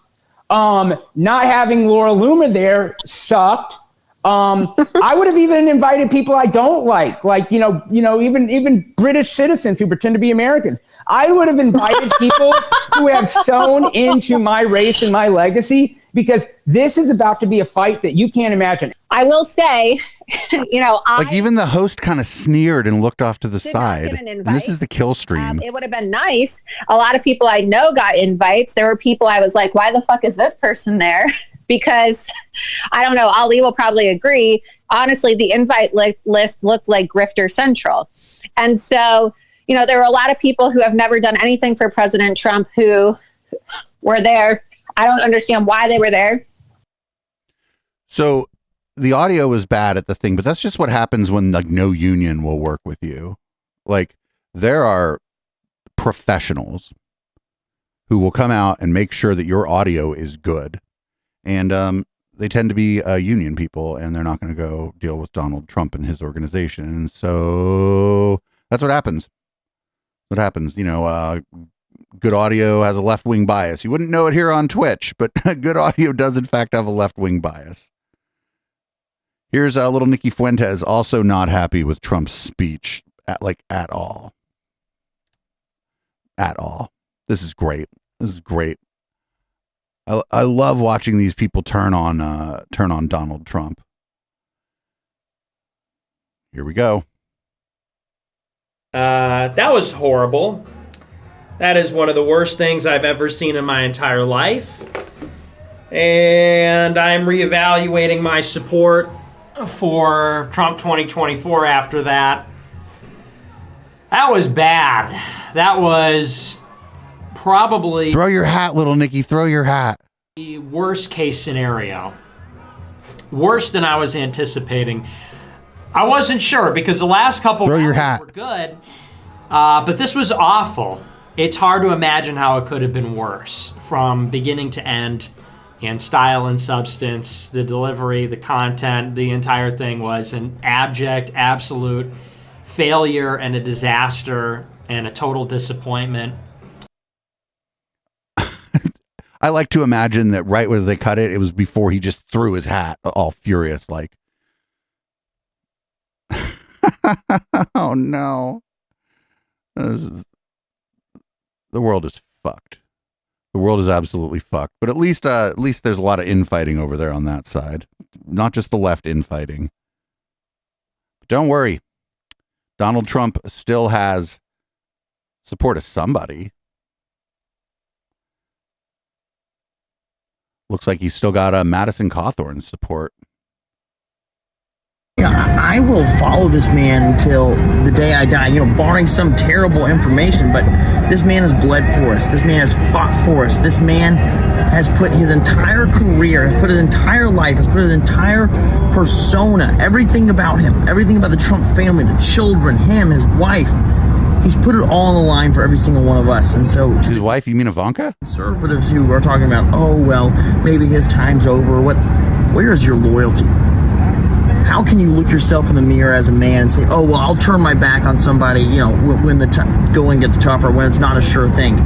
Not having Laura Loomer there sucked. I would have even invited people I don't like even British citizens who pretend to be Americans. I would have invited people who have sewn into my race and my legacy, because this is about to be a fight that you can't imagine. I will say, like even the host kind of sneered and looked off to the side. And this is the kill stream. It would have been nice. A lot of people I know got invites. There were people I was like, why the fuck is this person there? Because I don't know, Ali will probably agree. Honestly, the invite list looked like Grifter Central. And so, there were a lot of people who have never done anything for President Trump who were there. I don't understand why they were there. So the audio was bad at the thing, but that's just what happens when like no union will work with you. Like there are professionals who will come out and make sure that your audio is good. And they tend to be union people, and they're not going to go deal with Donald Trump and his organization. And so that's what happens. What happens, good audio has a left-wing bias. You wouldn't know it here on Twitch, but good audio does in fact have a left-wing bias. Here's little Nikki Fuentes, also not happy with Trump's speech at all. At all. This is great. I love watching these people turn on Donald Trump. Here we go. That was horrible. That is one of the worst things I've ever seen in my entire life. And I'm reevaluating my support for Trump 2024 after that. That was bad. That was probably... Throw your hat, little Nikki. Throw your hat. The worst case scenario. Worse than I was anticipating. I wasn't sure because the last couple Throw your hat. were good. But this was awful. It's hard to imagine how it could have been worse from beginning to end, in style and substance, the delivery, the content, the entire thing was an abject, absolute failure and a disaster and a total disappointment. I like to imagine that right when they cut it, it was before he just threw his hat, all furious, like, oh no. The world is fucked. The world is absolutely fucked. But at least there's a lot of infighting over there on that side. Not just the left infighting. But don't worry. Donald Trump still has support of somebody. Looks like he's still got Madison Cawthorn's support. I will follow this man until the day I die, barring some terrible information, but this man has bled for us. This man has fought for us. This man has put his entire career, has put his entire life, has put his entire persona, everything about him, everything about the Trump family, the children, him, his wife. He's put it all on the line for every single one of us. And so his wife, you mean Ivanka? Conservatives who are talking about, oh, well, maybe his time's over. Where is your loyalty? How can you look yourself in the mirror as a man and say, oh, well, I'll turn my back on somebody, when the going gets tougher, when it's not a sure thing?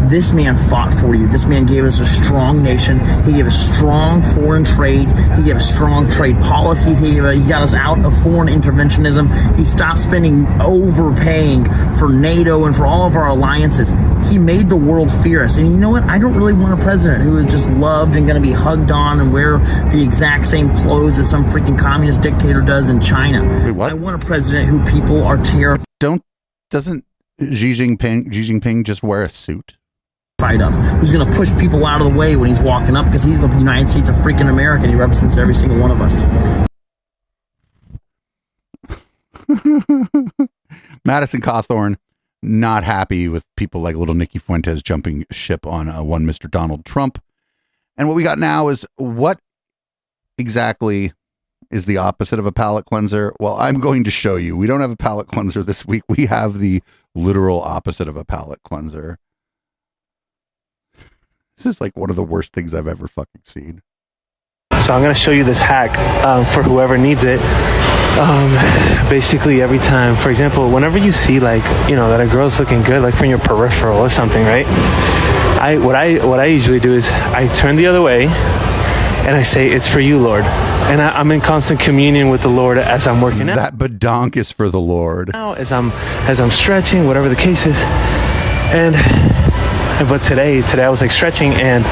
This man fought for you. This man gave us a strong nation. He gave us strong foreign trade. He gave us strong trade policies. He got us out of foreign interventionism. He stopped overpaying for NATO and for all of our alliances. He made the world fear us. And you know what? I don't really want a president who is just loved and going to be hugged on and wear the exact same clothes as some freaking communist dictator does in China. Wait, what? I want a president who people are terrified. Doesn't Xi Jinping just wear a suit? Of who's going to push people out of the way when he's walking up, because he's the United States of freaking America and he represents every single one of us. Madison Cawthorn not happy with people like little Nikki Fuentes jumping ship on one Mr. Donald Trump. And what we got now is, what exactly is the opposite of a palate cleanser? Well, I'm going to show you. We don't have a palate cleanser this week. We have the literal opposite of a palate cleanser. This is like one of the worst things I've ever fucking seen. So I'm going to show you this hack for whoever needs it. Basically every time, for example, whenever you see that a girl's looking good, like from your peripheral or something, right? What I usually do is I turn the other way and I say, "It's for you, Lord." And I'm in constant communion with the Lord as I'm working out. That badonk is for the Lord. Now, as I'm stretching, whatever the case is, but today I was like stretching and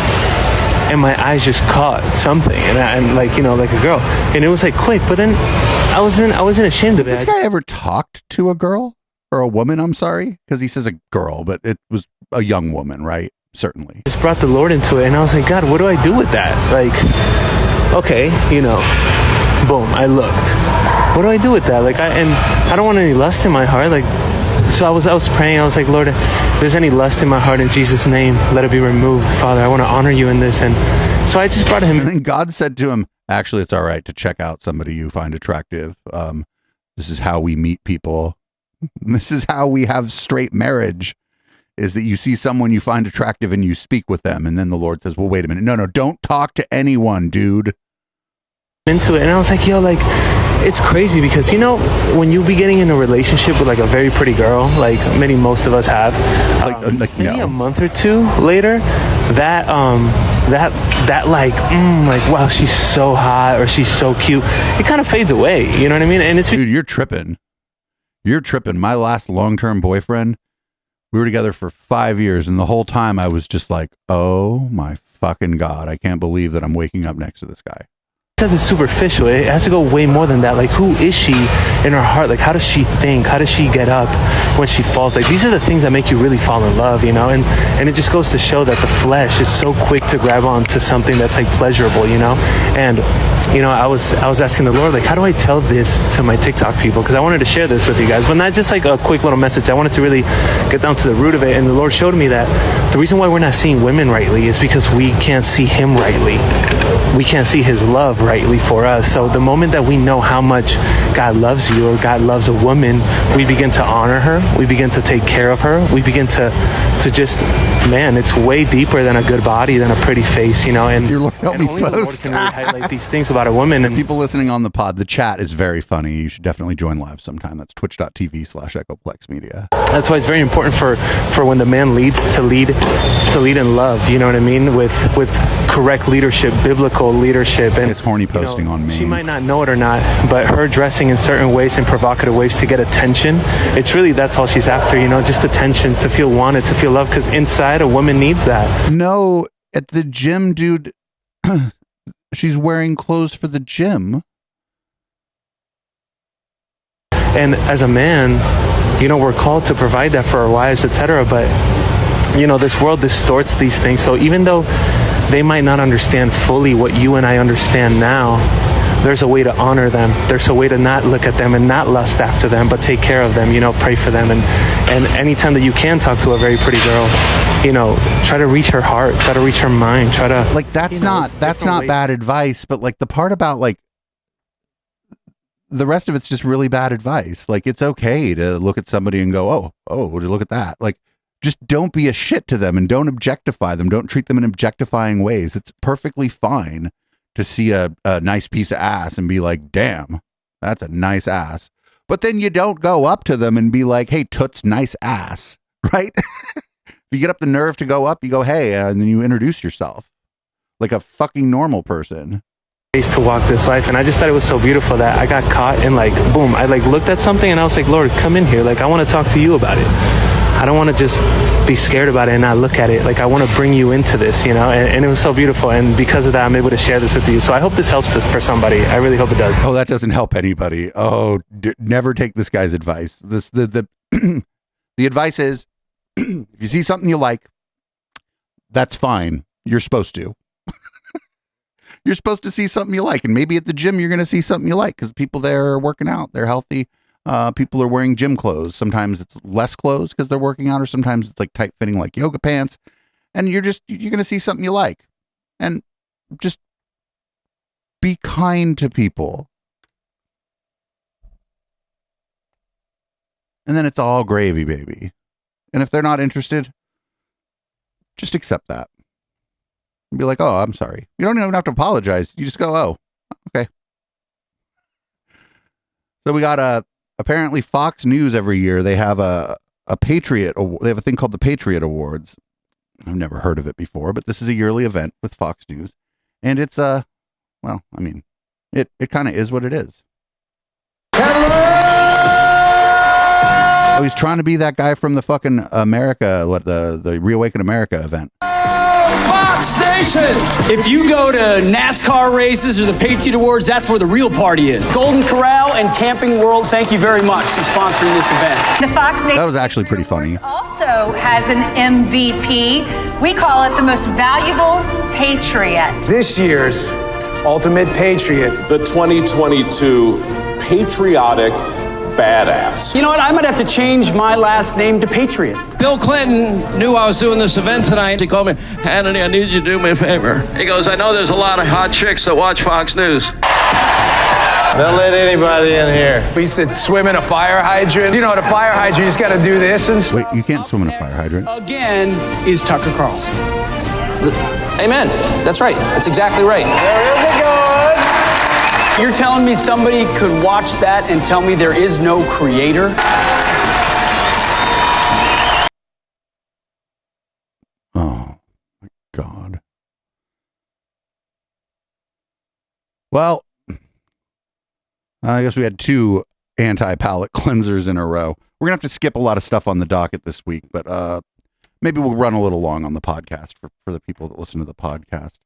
my eyes just caught something and like a girl, and it was like quick, but then I wasn't ashamed of it. Has this guy ever talked to a girl or a woman? I'm sorry, because he says a girl, but it was a young woman, right? Certainly. Just brought the Lord into it, and I was like, God, what do I do with that? Like, okay, boom, I looked. What do I do with that? I don't want any lust in my heart, So I was praying. I was like, Lord, if there's any lust in my heart, in Jesus' name, let it be removed. Father, I want to honor you in this. And so I just brought him. And then God said to him, actually, it's all right to check out somebody you find attractive. This is how we meet people. This is how we have straight marriage, is that you see someone you find attractive and you speak with them. And then the Lord says, well, wait a minute. No, don't talk to anyone, dude. Into it. And I was like, it's crazy because, when you be getting in a relationship with a very pretty girl, like most of us have, maybe a month or two later, wow, she's so hot or she's so cute, it kind of fades away. You know what I mean? And dude, you're tripping. My last long-term boyfriend, we were together for 5 years, and the whole time I was just like, oh my fucking God, I can't believe that I'm waking up next to this guy. Because it's superficial, it has to go way more than that. Who is she in her heart? How does she think? How does she get up when she falls? These are the things that make you really fall in love, and it just goes to show that the flesh is so quick to grab on to something that's pleasurable, and I was asking the Lord, how do I tell this to my TikTok people? Because I wanted to share this with you guys, but not just a quick little message. I wanted to really get down to the root of it, and the Lord showed me that the reason why we're not seeing women rightly is because we can't see him rightly. We can't see his love rightly for us. So the moment that we know how much God loves you or God loves a woman, we begin to honor her. We begin to take care of her. We begin to just, man, it's way deeper than a good body, than a pretty face, And dear Lord, help me only the Lord can really highlight these things about a woman. And people listening on the pod, the chat is very funny. You should definitely join live sometime. That's twitch.tv/EchoPlex Media. That's why it's very important for when the man leads to lead in love. You know what I mean? With correct leadership, biblical leadership. And his horny horny posting on me. She might not know it or not, but her dressing in certain ways, in provocative ways to get attention, it's really, that's all she's after, just attention, to feel wanted, to feel loved, because inside a woman needs that. No, at the gym, dude, she's wearing clothes for the gym. And as a man, we're called to provide that for our wives, etc. But, this world distorts these things. So even though they might not understand fully what you and I understand now, there's a way to honor them. There's a way to not look at them and not lust after them, but take care of them, pray for them. And anytime that you can talk to a very pretty girl, try to reach her heart, try to reach her mind, try to... Like, that's not bad advice, but like the part about like, the rest of it's just really bad advice. Like, it's okay to look at somebody and go, oh, would you look at that? Like, just don't be a shit to them and don't objectify them. Don't treat them in objectifying ways. It's perfectly fine to see a nice piece of ass and be like, damn, that's a nice ass. But then you don't go up to them and be like, hey, toots, nice ass, right? If you get up the nerve to go up, you go, hey, and then you introduce yourself like a fucking normal person. To walk this life, and I just thought it was so beautiful that I got caught and like, boom, I like looked at something and I was like, Lord, come in here. Like, I want to talk to you about it. I don't want to just be scared about it and not look at it. Like, I want to bring you into this, and it was so beautiful. And because of that, I'm able to share this with you. So I hope this helps for somebody. I really hope it does. Oh, that doesn't help anybody. Oh, never take this guy's advice. The advice is, if you see something you like, that's fine. You're supposed to. You're supposed to see something you like. And maybe at the gym, you're going to see something you like because people there are working out. They're healthy. People are wearing gym clothes. Sometimes it's less clothes because they're working out, or sometimes it's like tight fitting like yoga pants. And you're going to see something you like. And just be kind to people. And then it's all gravy, baby. And if they're not interested, just accept that. And be like, oh, I'm sorry. You don't even have to apologize. You just go, oh, okay. So we got apparently Fox News every year. They have a Patriot. They have a thing called the Patriot Awards. I've never heard of it before, but this is a yearly event with Fox News. And it's, well, I mean, it kind of is what it is. Oh, he's trying to be that guy from the fucking America, the Reawaken America event. Fox Nation! If you go to NASCAR races or the Patriot Awards, that's where the real party is. Golden Corral and Camping World, thank you very much for sponsoring this event. The Fox Nation That was actually pretty funny. also has an MVP. We call it the most valuable patriot. This year's Ultimate Patriot, the 2022 Patriotic Badass. You know what? I might have to change my last name to Patriot. Bill Clinton knew I was doing this event tonight. He called me, Hannity, I need you to do me a favor. He goes, I know there's a lot of hot chicks that watch Fox News. Don't let anybody in here. We used to swim in a fire hydrant. You know, at a fire hydrant, you just got to do this and Wait, you can't swim in a fire hydrant. Again, is Tucker Carlson. Amen. That's right. That's exactly right. There is a God. You're telling me somebody could watch that and tell me there is no creator? Oh, my God. Well, I guess we had two anti-palate cleansers in a row. We're going to have to skip a lot of stuff on the docket this week, but maybe we'll run a little long on the podcast for the people that listen to the podcast.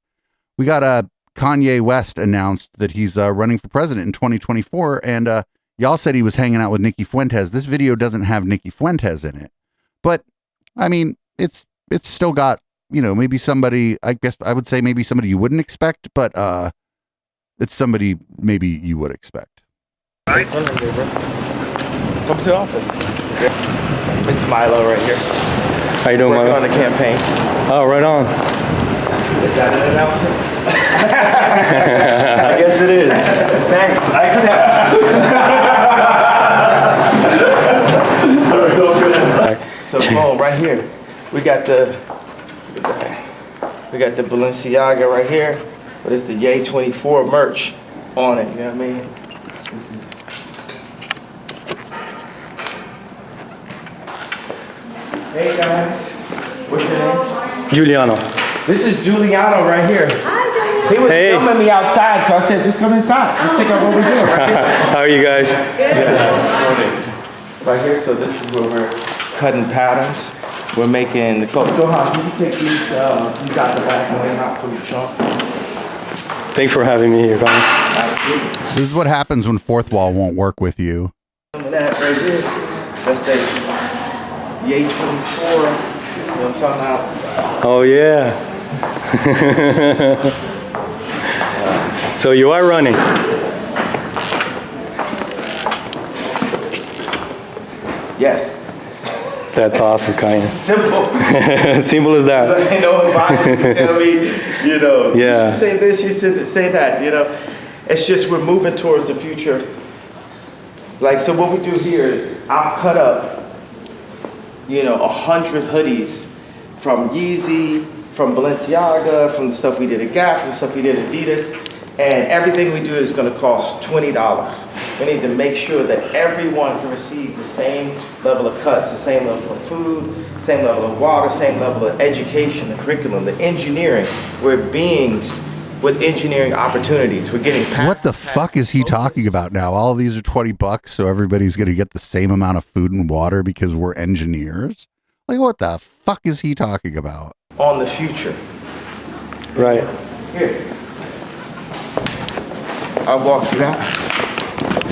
We got Kanye West announced that he's running for president in 2024, and y'all said he was hanging out with Nikki Fuentes. This video doesn't have Nikki Fuentes in it, but I mean, it's still got, maybe somebody, I guess I would say maybe somebody you wouldn't expect, but it's somebody maybe you would expect. Come to the office. This is Milo right here. How you doing, Milo? Working on the campaign. Oh, right on. Is that an announcement? I guess it is. Thanks. I accept. So it's all good. So boom, right here, we got the Balenciaga right here, but it's the Yay 24 merch on it. You know what I mean? This is. Hey guys, what's your name? Giuliano. This is Giuliano right here. Hi, Giuliano. He was filming me outside, so I said, just come inside. Just take up over here. Right? How are you guys? Right here, so this is where we're cutting patterns. We're making the coat. Johan, can you take these out the back and lay them out so we chunk? Thanks for having me here, Connor. Absolutely. This is what happens when fourth wall won't work with you. Some of that right here, that's the EP315. You know what I'm talking about? Oh, yeah. So you are running. Yes. That's awesome, Kanye. Simple. Simple as that. So, you know, if I can tell me, you know, Yeah. you should say this, you should say that, you know. It's just we're moving towards the future. Like, so what we do here is I'll cut up, you know, 100 hoodies from Yeezy, from Balenciaga, from the stuff we did at Gap, from the stuff we did at Adidas, and everything we do is going to cost $20. We need to make sure that everyone can receive the same level of cuts, the same level of food, same level of water, same level of education, the curriculum, the engineering. We're beings with engineering opportunities. We're getting past. What the fuck is he talking about now? All of these are $20, so everybody's going to get the same amount of food and water because we're engineers? Like, what the fuck is he talking about? On the future. Right. Here. I'll walk you out.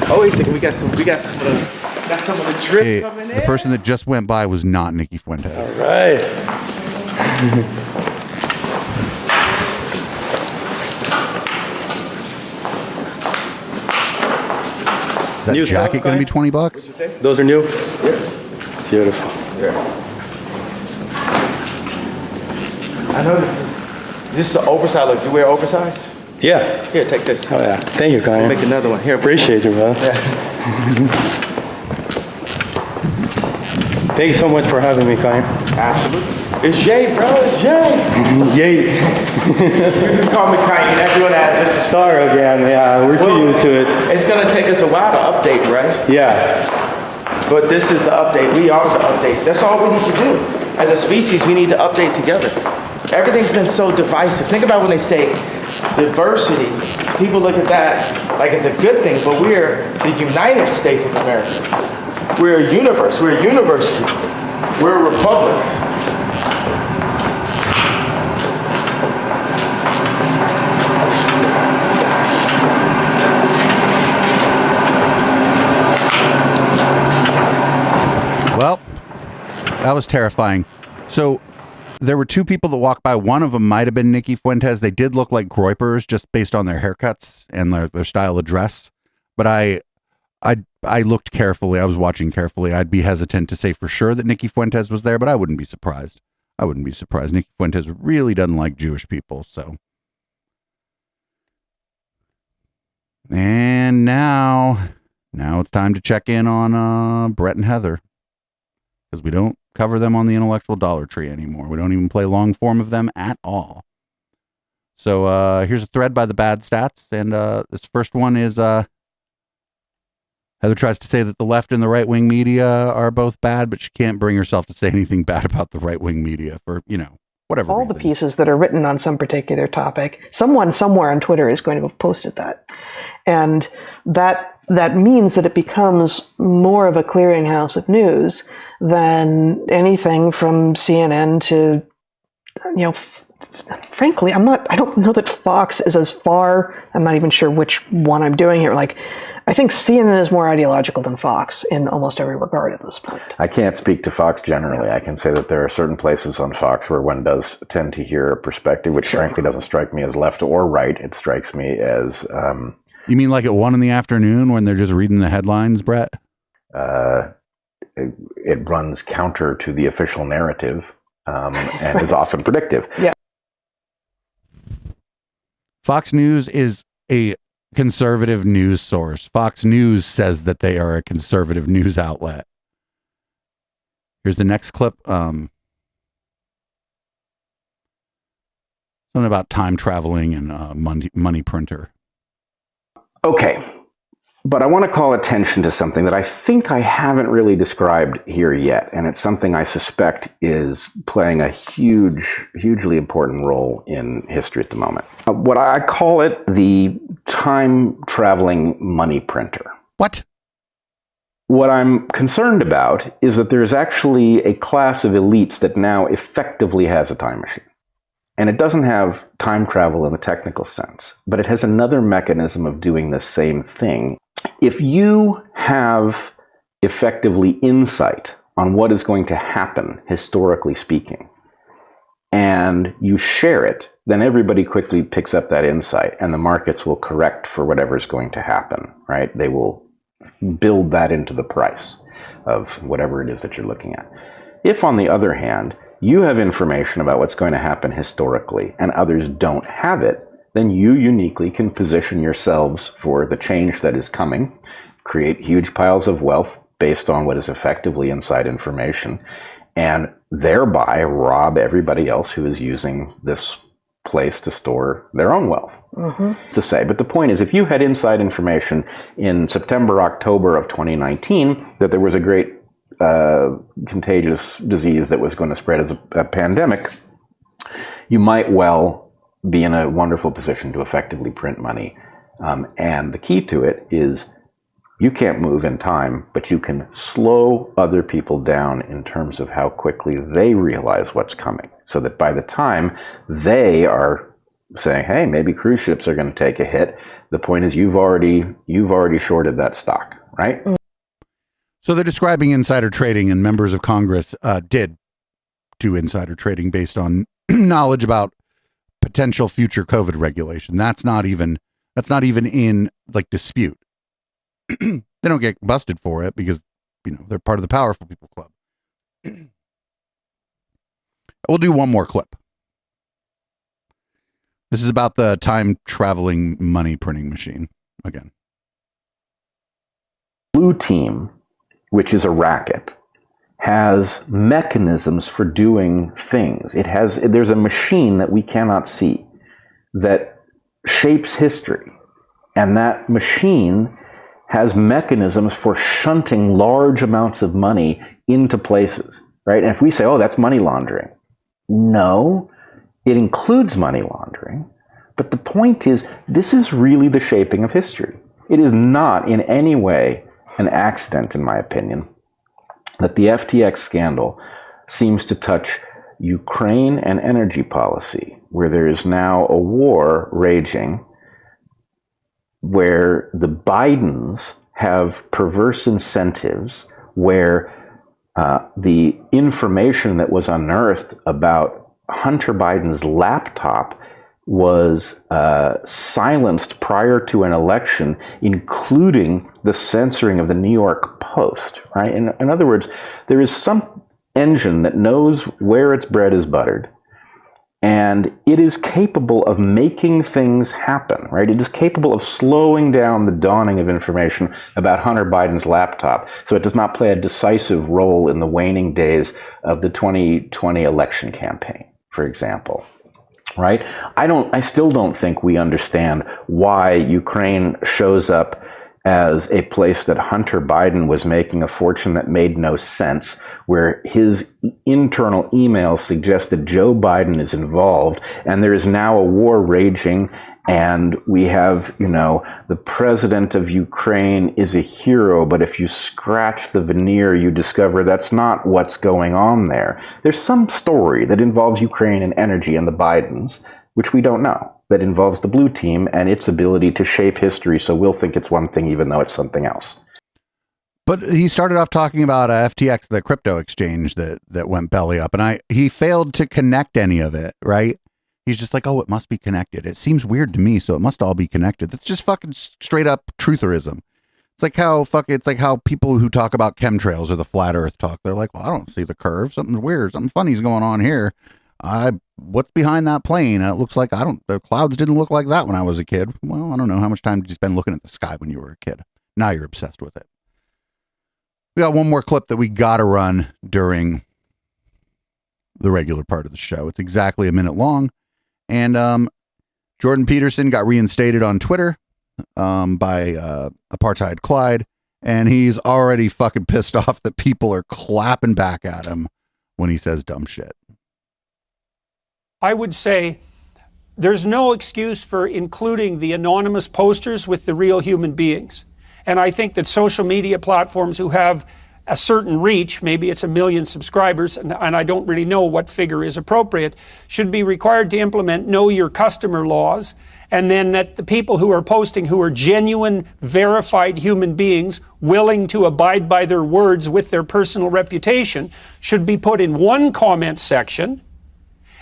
Oh, wait a second. We got some of the drip Hey, coming in. the person that just went by was not Nikki Fuentes. All right. Is that New jacket stuff, going to be Kanye? $20? Those are new? Yeah. Beautiful. Yeah. I know this is an oversized look. You wear oversized? Yeah. Here, take this. Oh, yeah. Thank you, Kanye. Make another one. Here. Appreciate you, bro. Yeah. Thank you so much for having me, Kanye. Absolutely. It's Jay, bro. It's Jay. Yay. You can call me Kanye. You're not doing that. Just Sorry again. Yeah, we're too used to it. It's going to take us a while to update, right? Yeah. But this is the update. We are the update. That's all we need to do. As a species, we need to update together. Everything's been so divisive. Think about when they say diversity. People look at that like it's a good thing, but we're the United States of America. We're a universe. We're a university. We're a republic. Well, that was terrifying. So there were two people that walked by. One of them might have been Nikki Fuentes. They did look like Groypers just based on their haircuts and their style of dress. But I looked carefully. I was watching carefully. I'd be hesitant to say for sure that Nikki Fuentes was there, but I wouldn't be surprised. I wouldn't be surprised. Nikki Fuentes really doesn't like Jewish people. So, and now it's time to check in on Brett and Heather, because we don't cover them on the Intellectual Dollar Tree anymore. We don't even play long form of them at all. So here's a thread by the Bad Stats, and this first one is Heather tries to say that the left and the right-wing media are both bad, but she can't bring herself to say anything bad about the right-wing media for, whatever all reason. the pieces that are written on some particular topic. Someone somewhere on Twitter is going to have posted that. And that means that it becomes more of a clearinghouse of news than anything from CNN to, frankly, I don't know that Fox is as far. I'm not even sure which one I'm doing here. I think CNN is more ideological than Fox in almost every regard at this point. I can't speak to Fox generally. I can say that there are certain places on Fox where one does tend to hear a perspective, which frankly doesn't strike me as left or right. It strikes me as... You mean like at 1 p.m. when they're just reading the headlines, Brett? It runs counter to the official narrative and is often predictive. Yeah. Fox News is a conservative news source. Fox News says that they are a conservative news outlet. Here's the next clip. Something about time traveling and money printer. Okay. But I want to call attention to something that I think I haven't really described here yet, and it's something I suspect is playing a hugely important role in history at the moment. What I call it the time-traveling money printer. What? What I'm concerned about is that there's actually a class of elites that now effectively has a time machine. And it doesn't have time travel in the technical sense, but it has another mechanism of doing the same thing. If you have effectively insight on what is going to happen, historically speaking, and you share it, then everybody quickly picks up that insight and the markets will correct for whatever's going to happen, right? They will build that into the price of whatever it is that you're looking at. If, on the other hand, you have information about what's going to happen historically and others don't have it, then you uniquely can position yourselves for the change that is coming, create huge piles of wealth based on what is effectively inside information, and thereby rob everybody else who is using this place to store their own wealth. To say. But the point is, if you had inside information in September, October of 2019 that there was a great contagious disease that was going to spread as a pandemic, you might well be in a wonderful position to effectively print money. And the key to it is you can't move in time, but you can slow other people down in terms of how quickly they realize what's coming. So that by the time they are saying, hey, maybe cruise ships are going to take a hit, the point is you've already shorted that stock, right? So they're describing insider trading, and members of Congress did do insider trading based on knowledge about potential future COVID regulation. That's not even in like dispute. They don't get busted for it because, you know, they're part of the Powerful People Club. We'll do one more clip. This is about the time traveling money printing machine again. Blue team, which is a racket, has mechanisms for doing things. There's a machine that we cannot see that shapes history. And that machine has mechanisms for shunting large amounts of money into places, right? And if we say, oh, that's money laundering. No, it includes money laundering. But the point is, this is really the shaping of history. It is not in any way an accident, in my opinion, that the FTX scandal seems to touch Ukraine and energy policy, where there is now a war raging, where the Bidens have perverse incentives, where the information that was unearthed about Hunter Biden's laptop was silenced prior to an election, including the censoring of the New York Post, right? In other words, there is some engine that knows where its bread is buttered, and it is capable of making things happen, right? It is capable of slowing down the dawning of information about Hunter Biden's laptop so it does not play a decisive role in the waning days of the 2020 election campaign, for example. Right? I still don't think we understand why Ukraine shows up as a place that Hunter Biden was making a fortune that made no sense, where his internal emails suggested Joe Biden is involved, and there is now a war raging, and we have, you know, the president of Ukraine is a hero, but if you scratch the veneer, you discover that's not what's going on there. There's some story that involves Ukraine and energy and the Bidens, which we don't know, that involves the blue team and its ability to shape history, so we'll think it's one thing even though it's something else. But he started off talking about FTX, the crypto exchange that went belly up, and he failed to connect any of it, right? He's just like, oh, it must be connected. It seems weird to me, so it must all be connected. That's just fucking straight up trutherism. It's like how people who talk about chemtrails or the flat earth talk. They're like, well, I don't see the curve. Something weird, something funny's going on here. What's behind that plane? It looks like the clouds didn't look like that when I was a kid. Well, I don't know. How much time did you spend looking at the sky when you were a kid? Now you're obsessed with it. We got one more clip that we got to run during the regular part of the show. It's exactly a minute long. And Jordan Peterson got reinstated on Twitter. by Apartheid Clyde, and he's already fucking pissed off that people are clapping back at him when he says dumb shit. I would say there's no excuse for including the anonymous posters with the real human beings. And I think that social media platforms who have a certain reach, maybe it's 1 million subscribers, and I don't really know what figure is appropriate, should be required to implement know your customer laws, and then that the people who are posting who are genuine, verified human beings willing to abide by their words with their personal reputation should be put in one comment section,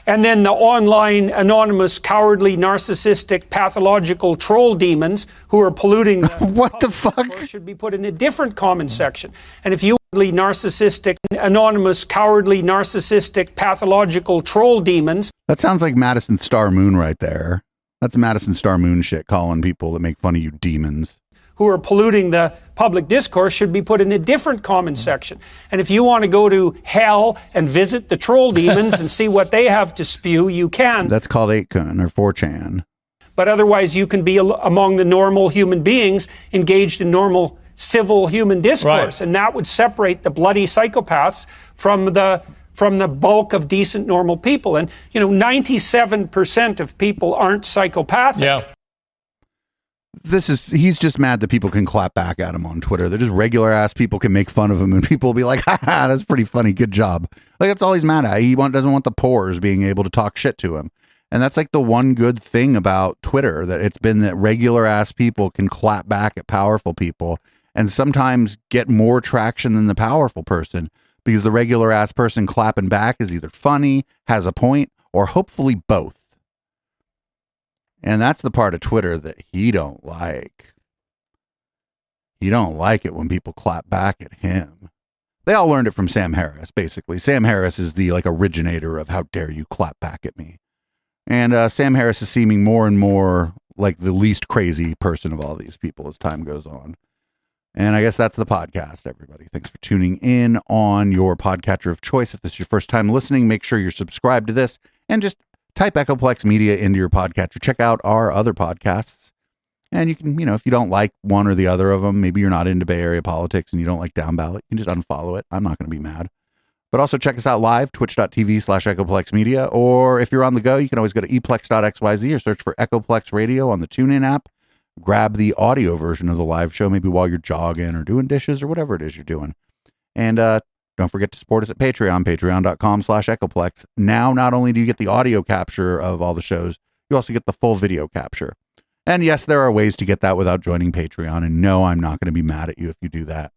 and then the online, anonymous, cowardly, narcissistic, pathological troll demons who are polluting the what the fuck should be put in a different comment section. And if you narcissistic, anonymous, cowardly, narcissistic, pathological troll demons. That sounds like Madison Star Moon right there. That's Madison Star Moon shit, calling people that make fun of you demons. Who are polluting the public discourse should be put in a different comment section. And if you want to go to hell and visit the troll demons and see what they have to spew, you can. That's called 8kun or 4chan. But otherwise you can be among the normal human beings engaged in normal civil human discourse. Right. And that would separate the bloody psychopaths from the bulk of decent normal people. And 97% of people aren't psychopathic. Yeah. He's just mad that people can clap back at him on Twitter. They're just regular ass people can make fun of him and people will be like, haha, that's pretty funny. Good job. Like, that's all he's mad at. He doesn't want the pores being able to talk shit to him. And that's like the one good thing about Twitter, that it's been that regular ass people can clap back at powerful people and sometimes get more traction than the powerful person, because the regular ass person clapping back is either funny, has a point, or hopefully both. And that's the part of Twitter that he don't like. He don't like it when people clap back at him. They all learned it from Sam Harris, basically. Sam Harris is the originator of how dare you clap back at me. And Sam Harris is seeming more and more like the least crazy person of all these people as time goes on. And I guess that's the podcast, everybody. Thanks for tuning in on your podcatcher of choice. If this is your first time listening, make sure you're subscribed to this and just type Echoplex Media into your podcatcher. Check out our other podcasts. And you can, if you don't like one or the other of them, maybe you're not into Bay Area politics and you don't like Down Ballot, you can just unfollow it. I'm not going to be mad. But also check us out live, twitch.tv/Echoplex Media. Or if you're on the go, you can always go to eplex.xyz or search for Echoplex Radio on the TuneIn app. Grab the audio version of the live show, maybe while you're jogging or doing dishes or whatever it is you're doing. And don't forget to support us at Patreon, patreon.com/Echoplex. Now, not only do you get the audio capture of all the shows, you also get the full video capture. And yes, there are ways to get that without joining Patreon. And no, I'm not going to be mad at you if you do that.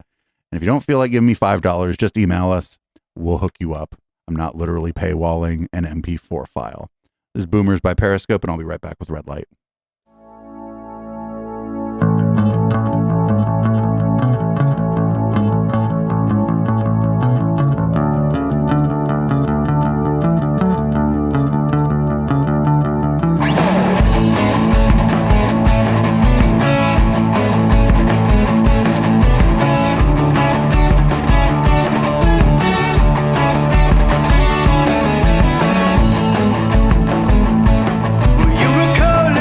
And if you don't feel like giving me $5, just email us. We'll hook you up. I'm not literally paywalling an MP4 file. This is Boomers by Periscope, and I'll be right back with Red Light. You recall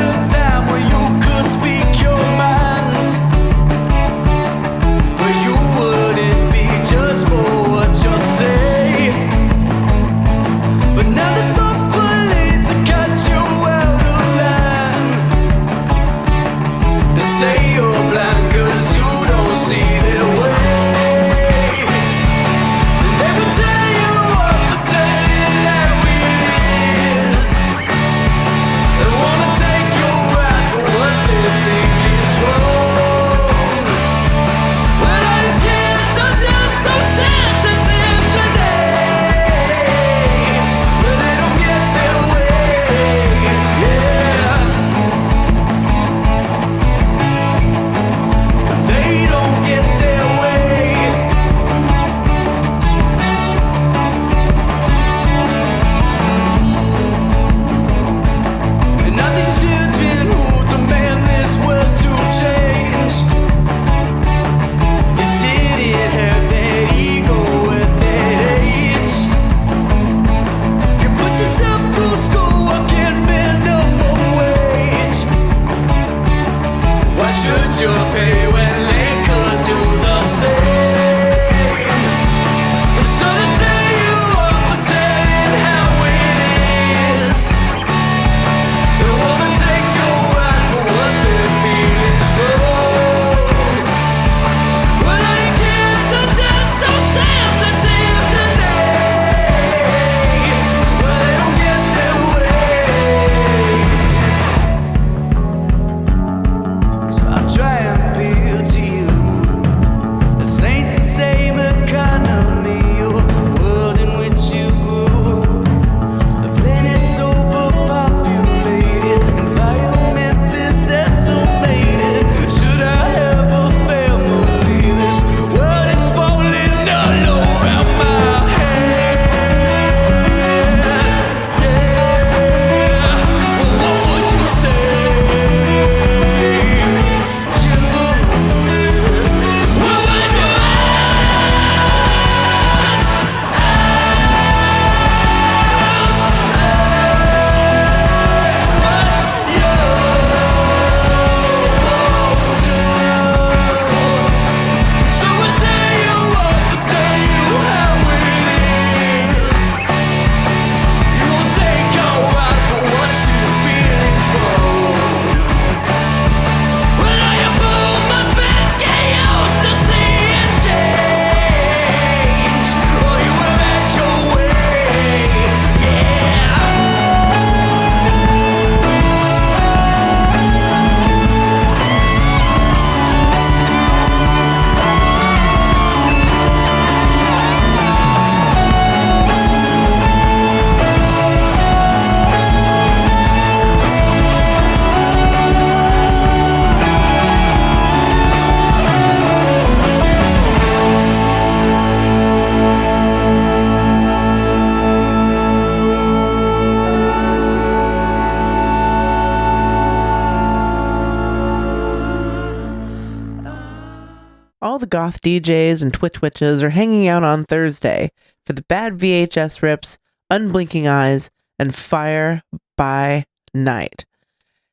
goth DJs and Twitch witches are hanging out on Thursday for the bad VHS rips, unblinking eyes, and fire by night.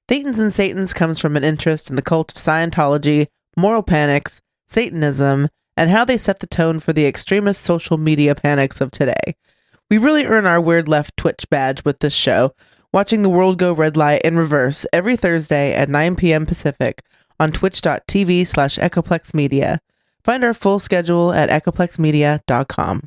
Thetans and Satans comes from an interest in the cult of Scientology, moral panics, Satanism, and how they set the tone for the extremist social media panics of today. We really earn our Weird Left Twitch badge with this show, watching the world go red light in reverse every Thursday at 9 p.m. Pacific on twitch.tv/EchoplexMedia. Find our full schedule at echoplexmedia.com.